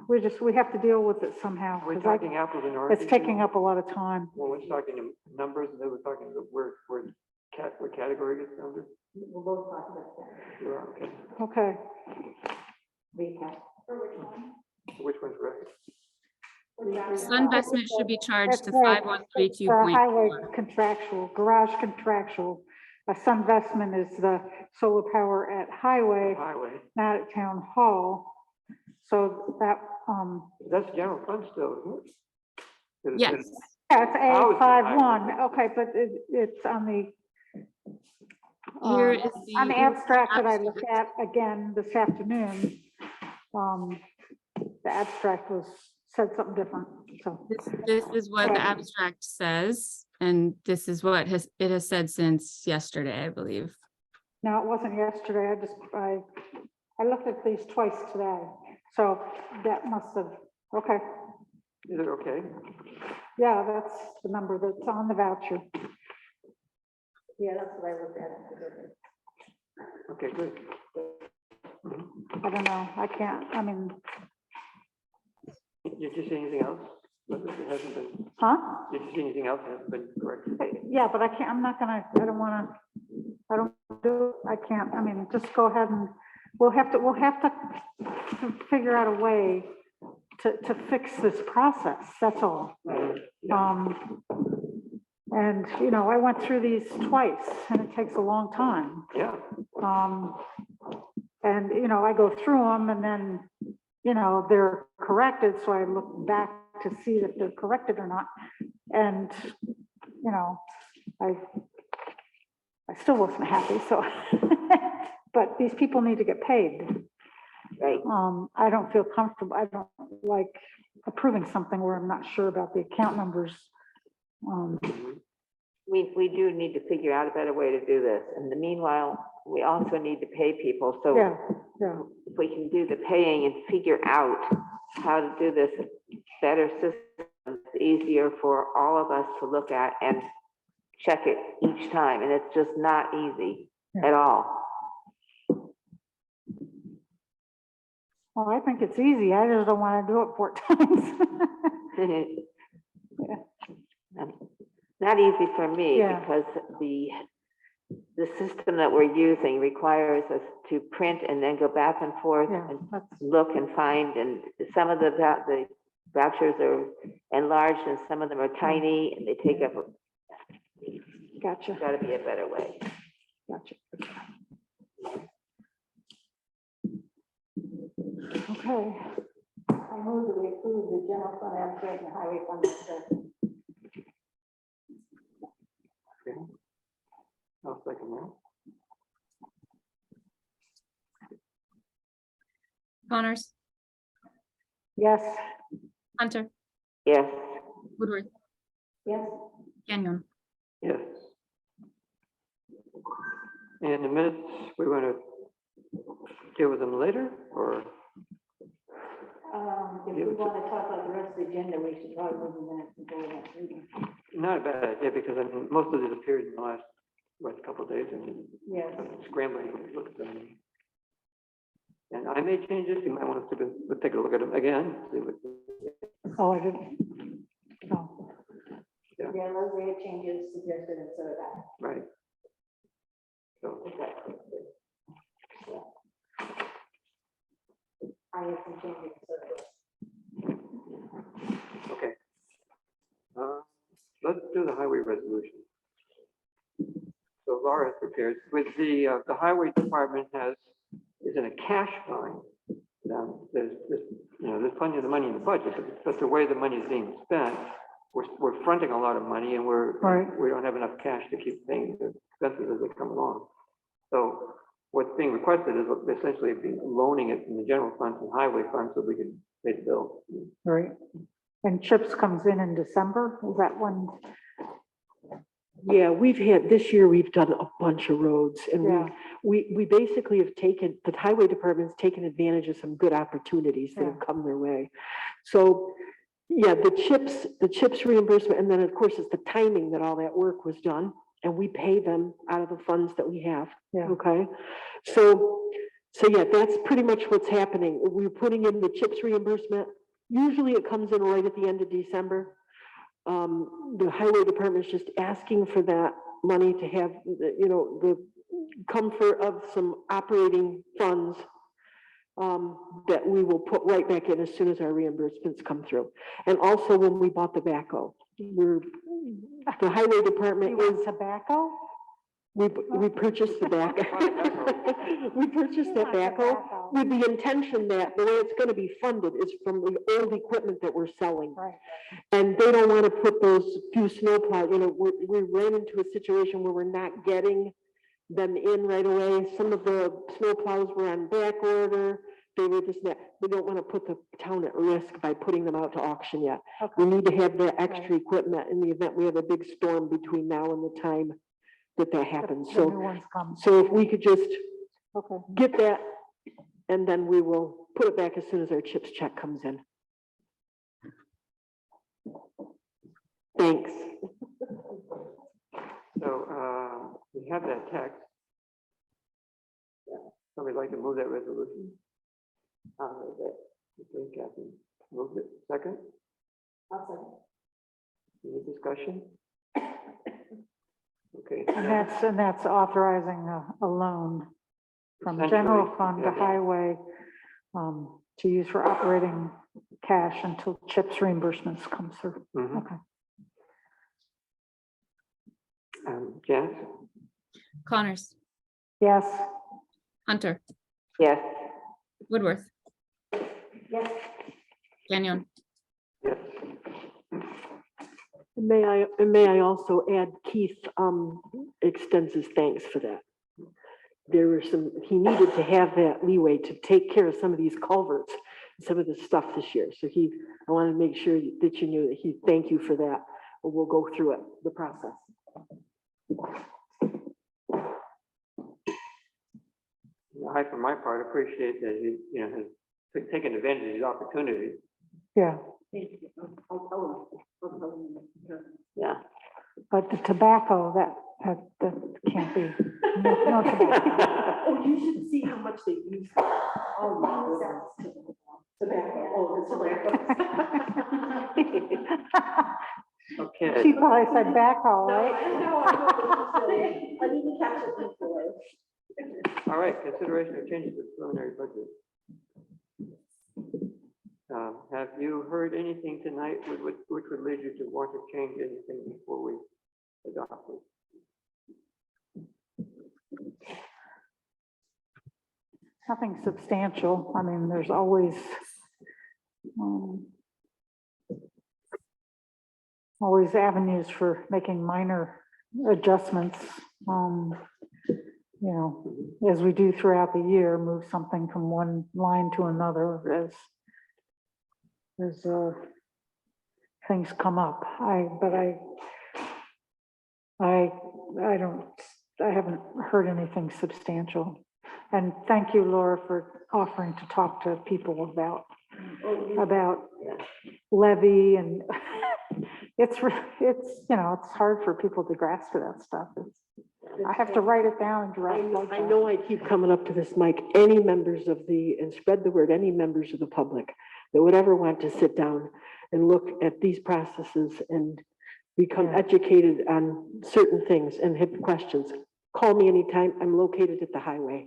we have to deal with it somehow.
We're
'cause
talking apples and oranges.
It's taking up a lot of time.
Well, we're talking numbers, and then we're talking what category it's under.
We'll both talk about that.
Sure, okay.
Okay,
Recap. For which one?
Which one's right?
Sunvestment should be charged to
That's right. Highway
5132.4.
contractual, garage contractual. Sunvestment is the solar power at highway,
Highway.
not at town hall. So that,
That's general fund still, isn't it?
Yes,
yeah, it's
How is it
A51, okay, but it's on the,
Here is
On the
the
abstract that I looked at again this afternoon, the abstract said something different, so.
this is what the abstract says, and this is what it has said since yesterday, I believe.
No, it wasn't yesterday, I looked at these twice today, so that must have, okay,
Is it okay?
yeah, that's the number that's on the voucher.
Yeah, that's what I looked at.
Okay, good.
I don't know, I can't, I mean,
Did you see anything else? It hasn't been,
huh?
did you see anything else that hasn't been corrected?
Yeah, but I can't, I'm not gonna, I don't do, I can't, I mean, just go ahead and, we'll have to figure out a way to fix this process, that's all. And, you know, I went through these twice and it takes a long time.
Yeah,
And, you know, I go through them and then, you know, they're corrected, so I look back to see if they're corrected or not. And, you know, I still wasn't happy, so. But these people need to get paid.
Right.
I don't feel comfortable, I don't like approving something where I'm not sure about the account numbers.
We do need to figure out a better way to do this. In the meanwhile, we also need to pay people. So
Yeah, yeah,
if we can do the paying and figure out how to do this better system, it's easier for all of us to look at and check it each time. And it's just not easy at all.
well, I think it's easy, I just don't want to do it 4 times.
Not easy for me
Yeah.
because the system that we're using requires us to print and then go back and forth
Yeah,
and
that's,
look and find, and some of the vouchers are enlarged and some of them are tiny and they take up,
gotcha,
gotta be a better way.
gotcha. Okay,
I move that we approve the general fund abstract and highway fund abstract.
okay. I'll second that.
Connors,
yes,
Hunter,
Yes,
Woodward,
Yes,
Kenyon.
Yes. And the minutes, we want to deal with them later, or?
if we want to talk about the rest of the agenda, we should probably move the minutes and go to that meeting.
Not a bad idea, because I mean, most of these appeared in the last, couple of days, and
Yes.
I'm scrambling to look at them. And I made changes, you might want us to take a look at them again, see what,
oh, I didn't, no,
Yeah, those were your changes suggested and so did I.
right? So,
I have some changes, so
okay. Let's do the highway resolution. So Laura has prepared, with the highway department is in a cash fund. Now, there's plenty of the money in the budget, but the way the money is being spent, we're fronting a lot of money and
Right.
we don't have enough cash to keep paying the expenses as they come along. So what's being requested is essentially loaning it from the general fund to the highway fund so we can pay the bill.
right. And CHIPS comes in December, is that when?
Yeah, this year we've done a bunch of roads and
Yeah.
we basically have taken, the highway department's taken advantage of some good opportunities that have come their way. So, yeah, the CHIPS reimbursement, and then of course it's the timing that all that work was done. And we pay them out of the funds that we have.
Yeah.
Okay. So yeah, that's pretty much what's happening. We're putting in the CHIPS reimbursement. Usually it comes in right at the end of December. The highway department is just asking for that money to have, the comfort of some operating funds that we will put right back in as soon as our reimbursements come through. And also when we bought the backhoe, the highway department
You want
is,
tobacco?
we purchased the backhoe. We purchased that backhoe with the intention that the way it's gonna be funded is from the old equipment that we're selling.
Right.
And they don't wanna put those few snowplow, we ran into a situation where we're not getting them in right away. Some of the snow plows were on back order. They were just that, we don't want to put the town at risk by putting them out to auction yet. We need to have the extra equipment in the event we have a big storm between now and the time that happens.
The new
So,
ones come.
so if we could just
Okay.
get that, and then we will put it back as soon as our CHIPS check comes in. Thanks.
So, we have that text. Somebody'd like to move that resolution? Okay, Kathy, move it. Second? Any discussion? Okay.
And that's authorizing a loan from general
Essentially,
fund to
yeah.
highway to use for operating cash until CHIPS reimbursements come through.
Mhm.
Okay.
Janice?
Connors,
Yes.
Hunter,
Yes.
Woodworth,
Yes.
Gagnon.
Yes.
May I also add Keith extends his thanks for that. There were he needed to have that leeway to take care of some of these culverts, some of the stuff this year. So I want to make sure that you knew that thank you for that. We'll go through it, the process.
I, for my part, appreciate that he, has taken advantage of these opportunities.
Yeah.
I'll tell him.
Yeah.
But the tobacco, that can't be. No tobacco.
Oh, you should see how much they use. Oh, my goodness. Tobacco. Oh, the tobacco.
Okay.
She probably said backhoe,
No,
right?
I know. I need to catch it before.
All right, consideration of changes to the preliminary budget. Have you heard anything tonight which would lead you to want to change anything before we adopt it?
Nothing substantial. I mean, there's always avenues for making minor adjustments. As we do throughout the year, move something from one line to another as things come up. I haven't heard anything substantial. And thank you, Laura, for offering to talk to people about levy, and it's hard for people to grasp that stuff. I have to write it down and direct.
I know I keep coming up to this mic, any members of and spread the word, any members of the public that would ever want to sit down and look at these processes and become educated on certain things and have questions. Call me anytime. I'm located at the highway.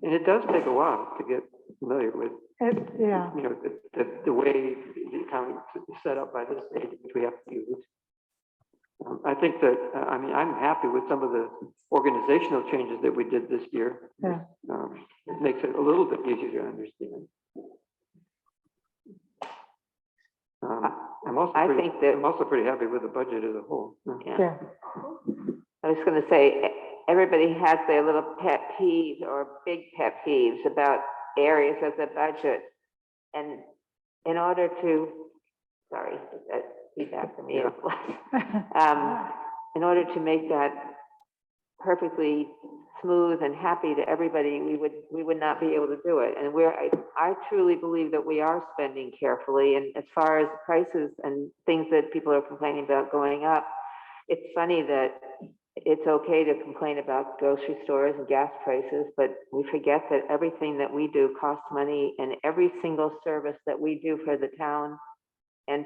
And it does take a while to get familiar with, the way the accounting is set up by the state, which we have to use. I think that, I'm happy with some of the organizational changes that we did this year.
Yeah.
It makes it a little bit easier to understand. I'm also pretty happy with the budget as a whole.
Yeah.
I was going to say, everybody has their little pet peeves or big pet peeves about areas of the budget. And in order to, sorry, feedback from you. In order to make that perfectly smooth and happy to everybody, we would not be able to do it. And I truly believe that we are spending carefully. And as far as prices and things that people are complaining about going up, it's funny that it's okay to complain about grocery stores and gas prices, but we forget that everything that we do costs money, and every single service that we do for the town and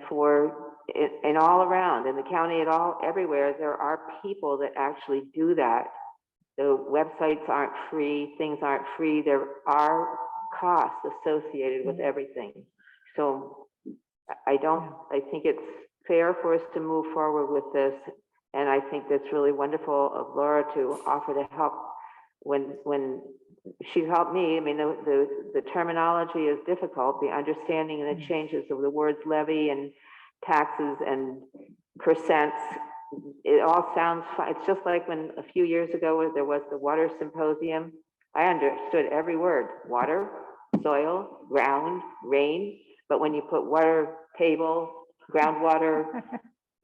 and all around in the county, everywhere, there are people that actually do that. The websites aren't free, things aren't free. There are costs associated with everything. So I think it's fair for us to move forward with this. And I think that's really wonderful of Laura to offer to help when she helped me. I mean, the terminology is difficult, the understanding and the changes of the words levy and taxes and percents
it all sounds fine. It's just like when a few years ago where there was the water symposium. I understood every word, water, soil, ground, rain. But when you put water table, groundwater,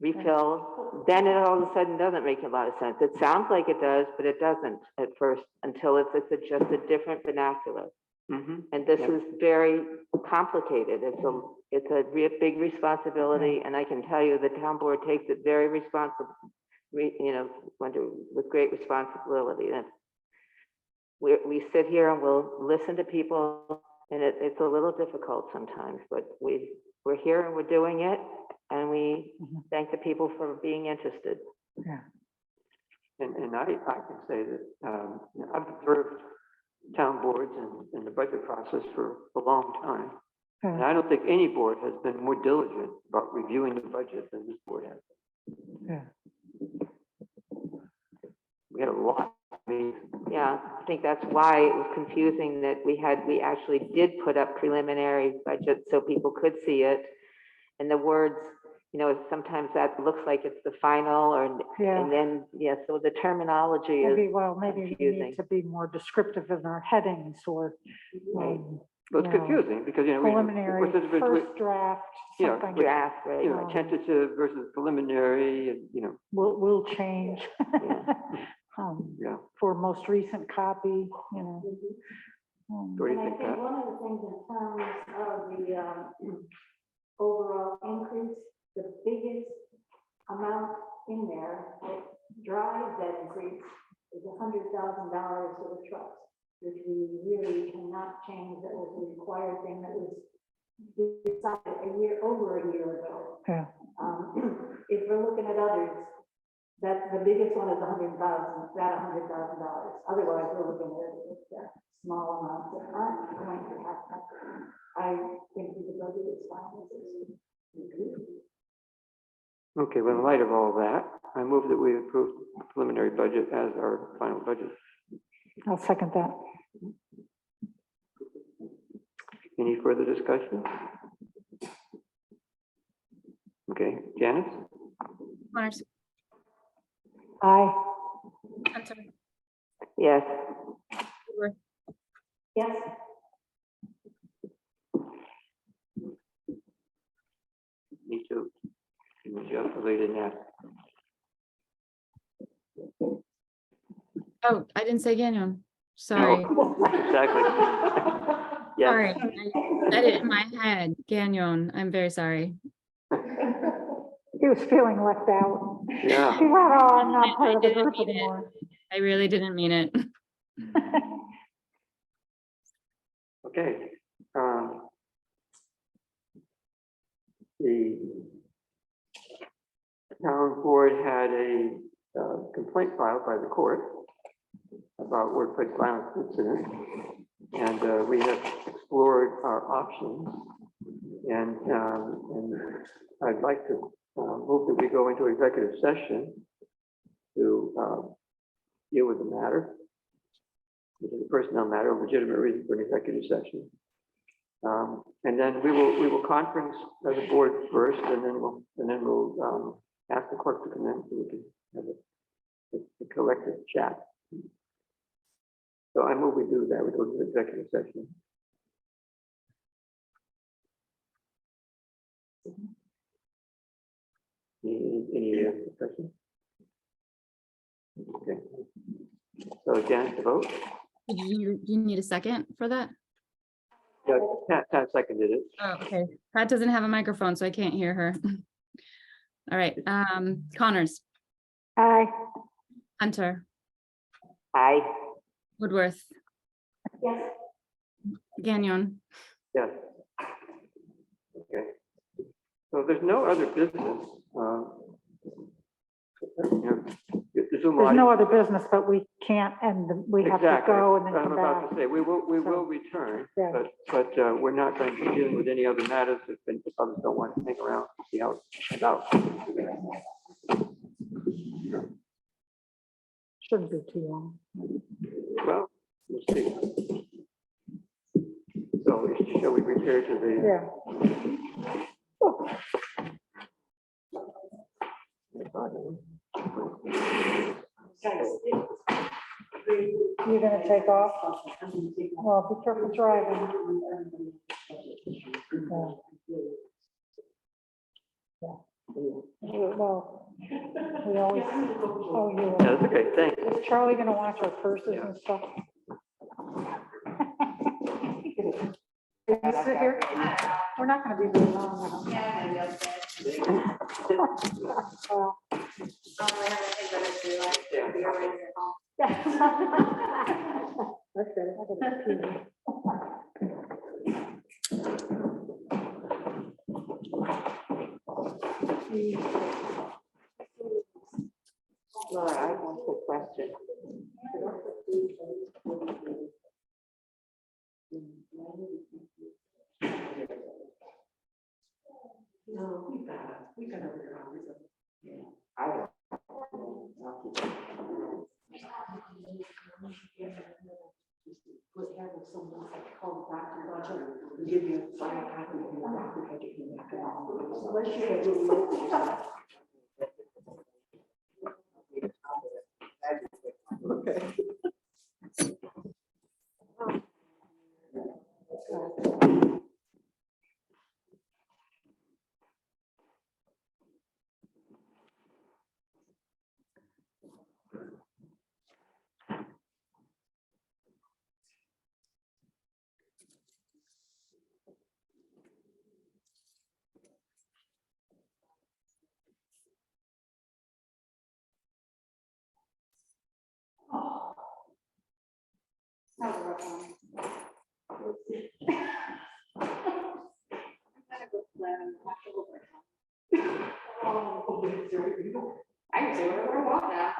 refill, then it all of a sudden doesn't make a lot of sense. It sounds like it does, but it doesn't at first until it's just a different vernacular.
Mhm.
And this
Yep.
is very complicated. It's a big responsibility, and I can tell you the town board takes it very with great responsibility. And we sit here and we'll listen to people, and it's a little difficult sometimes, but we're here and we're doing it, and we thank the people for being interested.
And I can say that I've observed town boards and the budget process for a long time. And I don't think any board has been more diligent about reviewing the budget than this board has. We had a lot. I mean,
Yeah, I think that's why it was confusing that we actually did put up preliminary budget so people could see it. And the words, sometimes that looks like it's the final and then, so the terminology is
Maybe we
confusing.
need to be more descriptive in our headings or
Well, it's confusing because,
preliminary, first draft, something.
Draft, right?
Tentative versus preliminary and,
Will change.
yeah.
For most recent copy,
What do
And
you
I
think,
think
Pat?
one of the things in terms of the overall increase, the biggest amount in there that drives that increase is $100,000 for the trucks, which we really cannot change. That was a required thing that was decided over a year ago.
Yeah.
If we're looking at others, that's the biggest one is $100,000. Otherwise, we're looking at small amounts that aren't going to happen. I think the budget is fine as is.
Okay, well, in light of all that, I move that we approve the preliminary budget as our final budget.
I'll second that.
Any further discussion? Okay, Janice?
Connors.
Aye.
Hunter.
Yes.
Woodworth.
Yes.
Me too. Just related that.
Oh, I didn't say Gagnon. Sorry.
Exactly. Yes.
Sorry. I said it in my head. Gagnon. I'm very sorry.
He was feeling left out.
Yeah.
He went, oh, I'm not part of the
didn't
group
mean it.
anymore.
I really didn't mean it.
Okay. The town board had a complaint filed by the court about workplace violence incidents, and we have explored our options. And I'd like to move that we go into executive session to deal with the matter, which is a personnel matter, a legitimate reason for an executive session. And then we will conference as a board first, and then we'll ask the clerk to come in so we can have a collective chat. So I move we do that. We go to the executive session. Any discussion? Okay. So Janice, the vote?
You need a second for that?
Yeah, Pat seconded it.
Oh, okay. Pat doesn't have a microphone, so I can't hear her. All right, Connors,
Aye.
Hunter,
Aye.
Woodworth,
Yes.
Gagnon.
Yes. Okay. So there's no other business. The Zoom
There's no
audience-
other business, but we can't, and we have to
Exactly.
go and then
I'm
come
about
back.
to say, we will
So,
return,
yeah.
but we're not going to be dealing with any other matters if others don't want to hang around, see how it's about.
Shouldn't be too long.
Well, we'll see. So shall we repair to the?
Yeah. gonna take off? Well, be careful driving. Well, we always, oh, you.
Yeah, that's okay, thanks.
Is Charlie gonna watch our purses and stuff? Can you sit here? We're not gonna be very long. Well,
That's better.
I gotta pee.
Laura, I have one quick question.
No, we got other hours.
I don't.
Put having someone call the doctor, budget, and give you a final copy of your doctor budget. Unless you have little notes or something.
Okay.
I can say whatever I want now.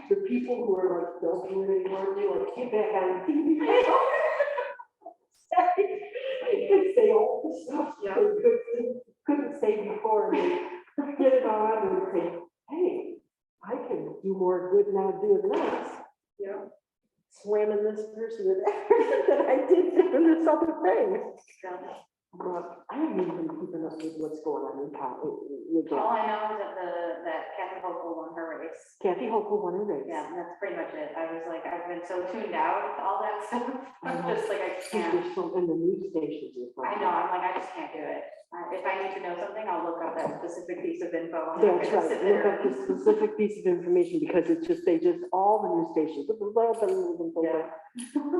The people who are like, don't do it anymore, they like, get back on TV. They could say all the stuff they couldn't say before, and they get it on and say, hey, I can do more good now doing this. Yeah. Slamming this person with everything that I did doing this other thing. But I haven't even been keeping up with what's going on in town.
All I know is that Kathy Hochul won her race.
Kathy Hochul won a race.
Yeah, that's pretty much it. I was like, I've been so tuned out to all that stuff. I'm just like, I just can't.
And the news stations.
I know, I'm like, I just can't do it. If I need to know something, I'll look up that specific piece of info. I'm not
That's
gonna
right,
sit
look
there
up the specific piece of information, because it's just, all the news stations.
Yeah.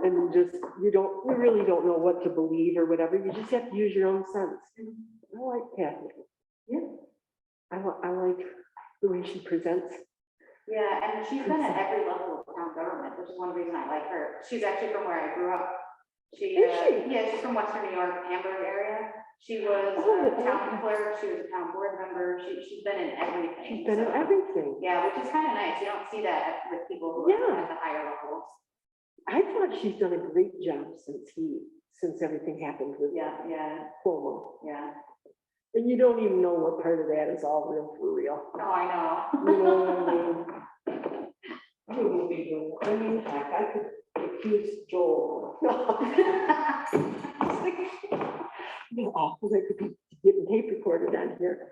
And you really don't know what to believe or whatever, you just have to use your own sense. I like Kathy. Yeah. I like the way she presents.
Yeah, and she's been at every level of town government, which is one reason I like her. She's actually from where I grew up. Yeah, she's from Western New York, Hamburg area. She was a town clerk, she was a town board member, she's been in everything.
She's been in everything.
Yeah, which is kind of nice. You don't see that with people who are at the higher levels.
I thought she's done a great job since everything happened with Cuomo.
Yeah.
And you don't even know what part of that is all real for real.
Oh, I know.
You know what I mean? Heck, I could accuse Joel. They could be getting tape recorded on here.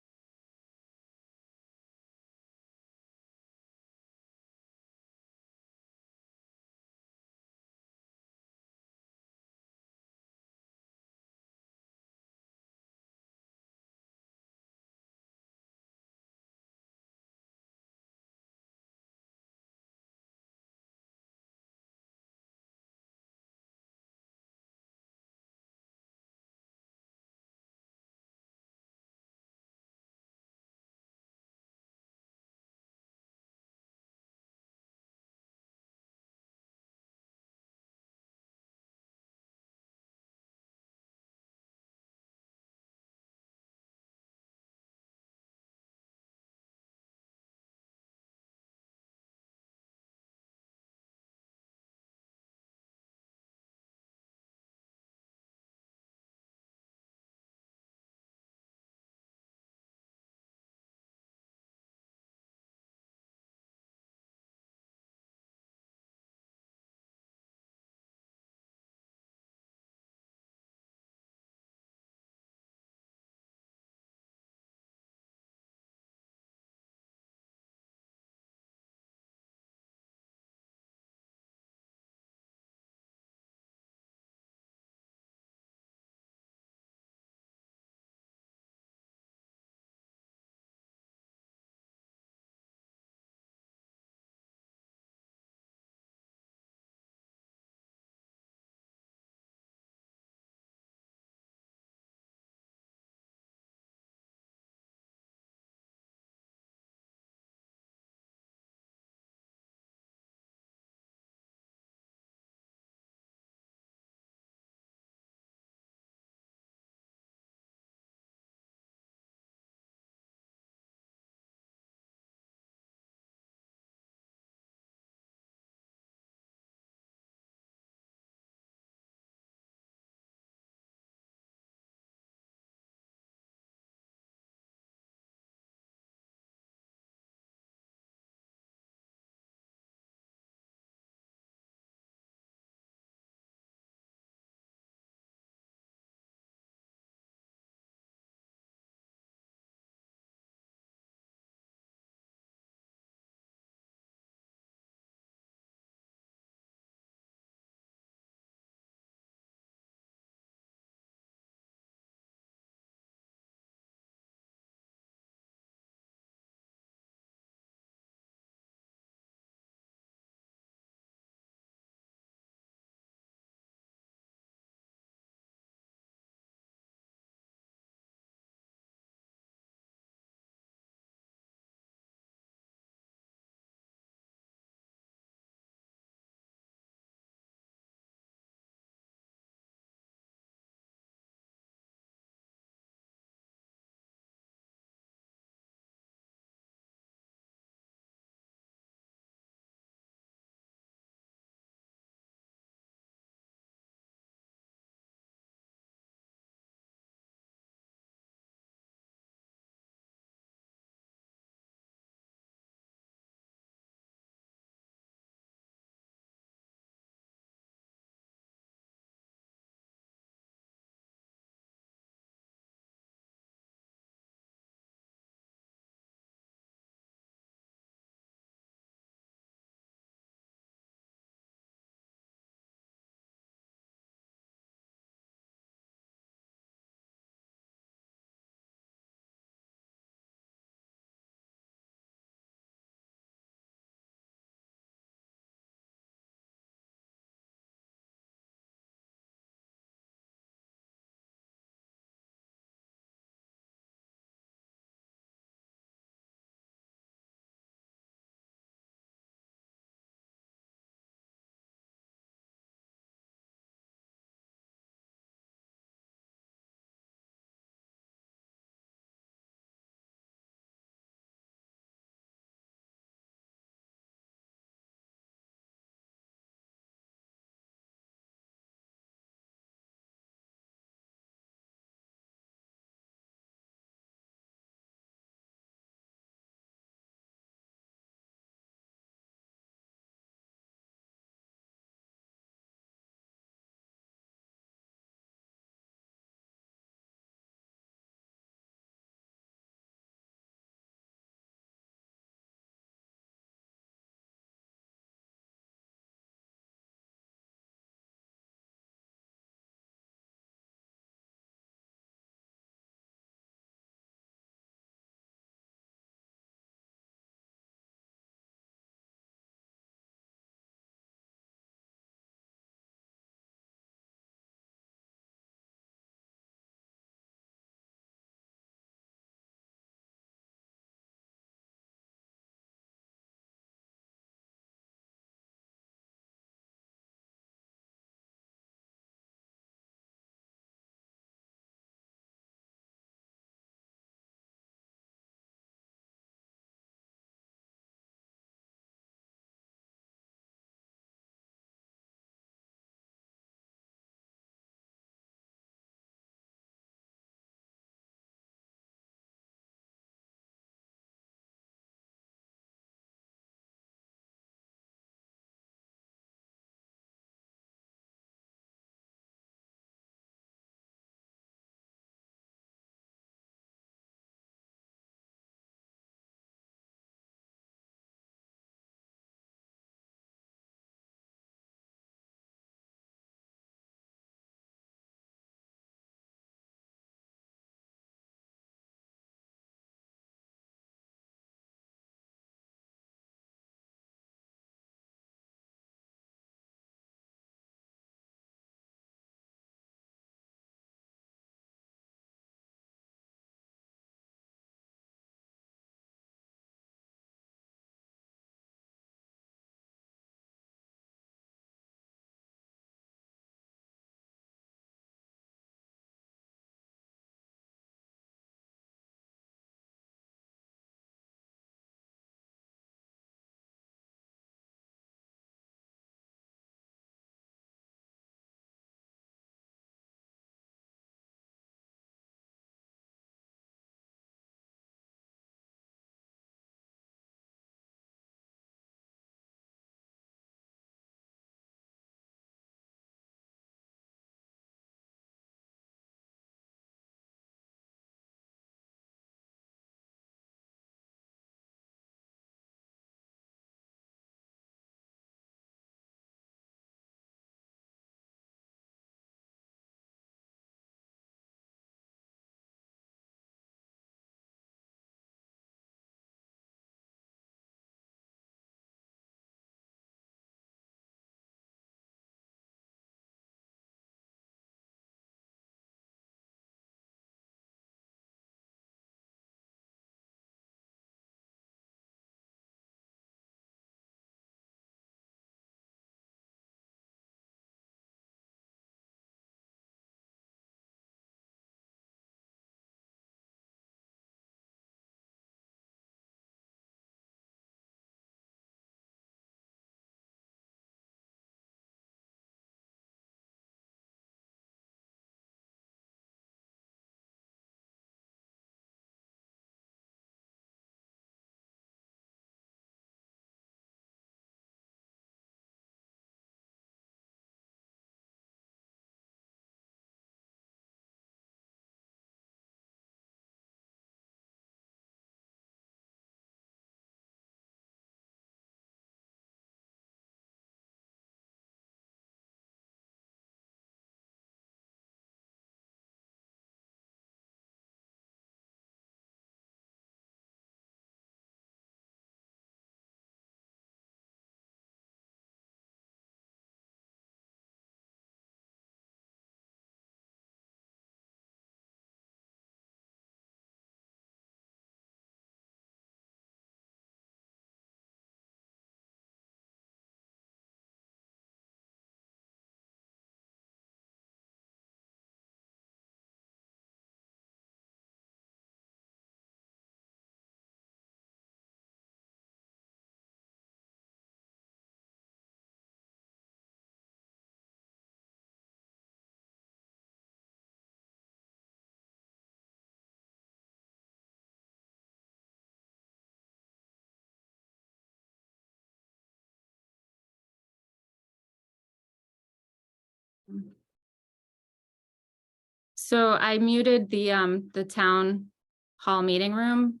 So I muted the town hall meeting room.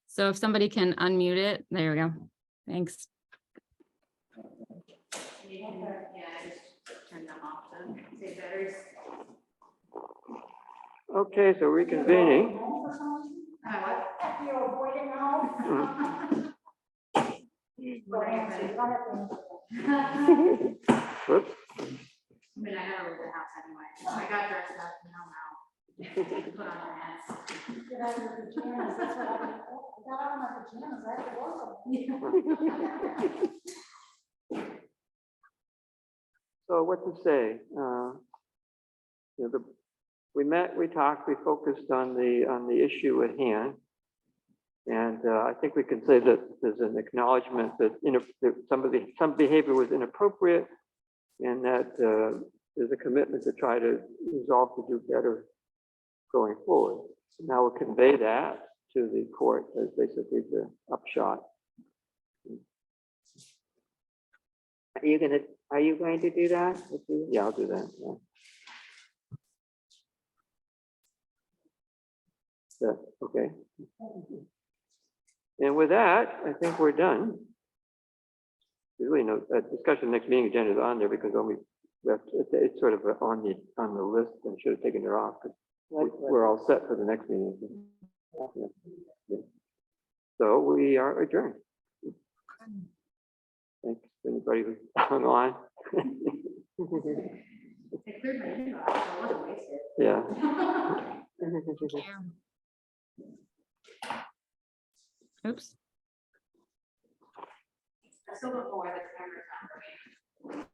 So if somebody can unmute it, there we go. Thanks.
Okay, so reconvening. Whoops.
I mean, I had to leave the house anyway. I got dressed up and now. Put on your hats. Get out of your pajamas. That's what I got out of my pajamas. I had to work.
So what to say? You know, we met, we talked, we focused on the issue at hand. And I think we can say that there's an acknowledgement that, that some behavior was inappropriate, and that there's a commitment to try to resolve to do better going forward. So now we'll convey that to the court as basically the upshot.
Are you going to do that?
Yeah, I'll do that. Yeah. So, okay. And with that, I think we're done. There's really no discussion. Next meeting agenda is on there because it's sort of on the list, and should have taken it off. We're all set for the next meeting. Yeah. So we are adjourned. Thanks to anybody who hung on. Yeah.
Oops.
I still don't know why the camera's not working.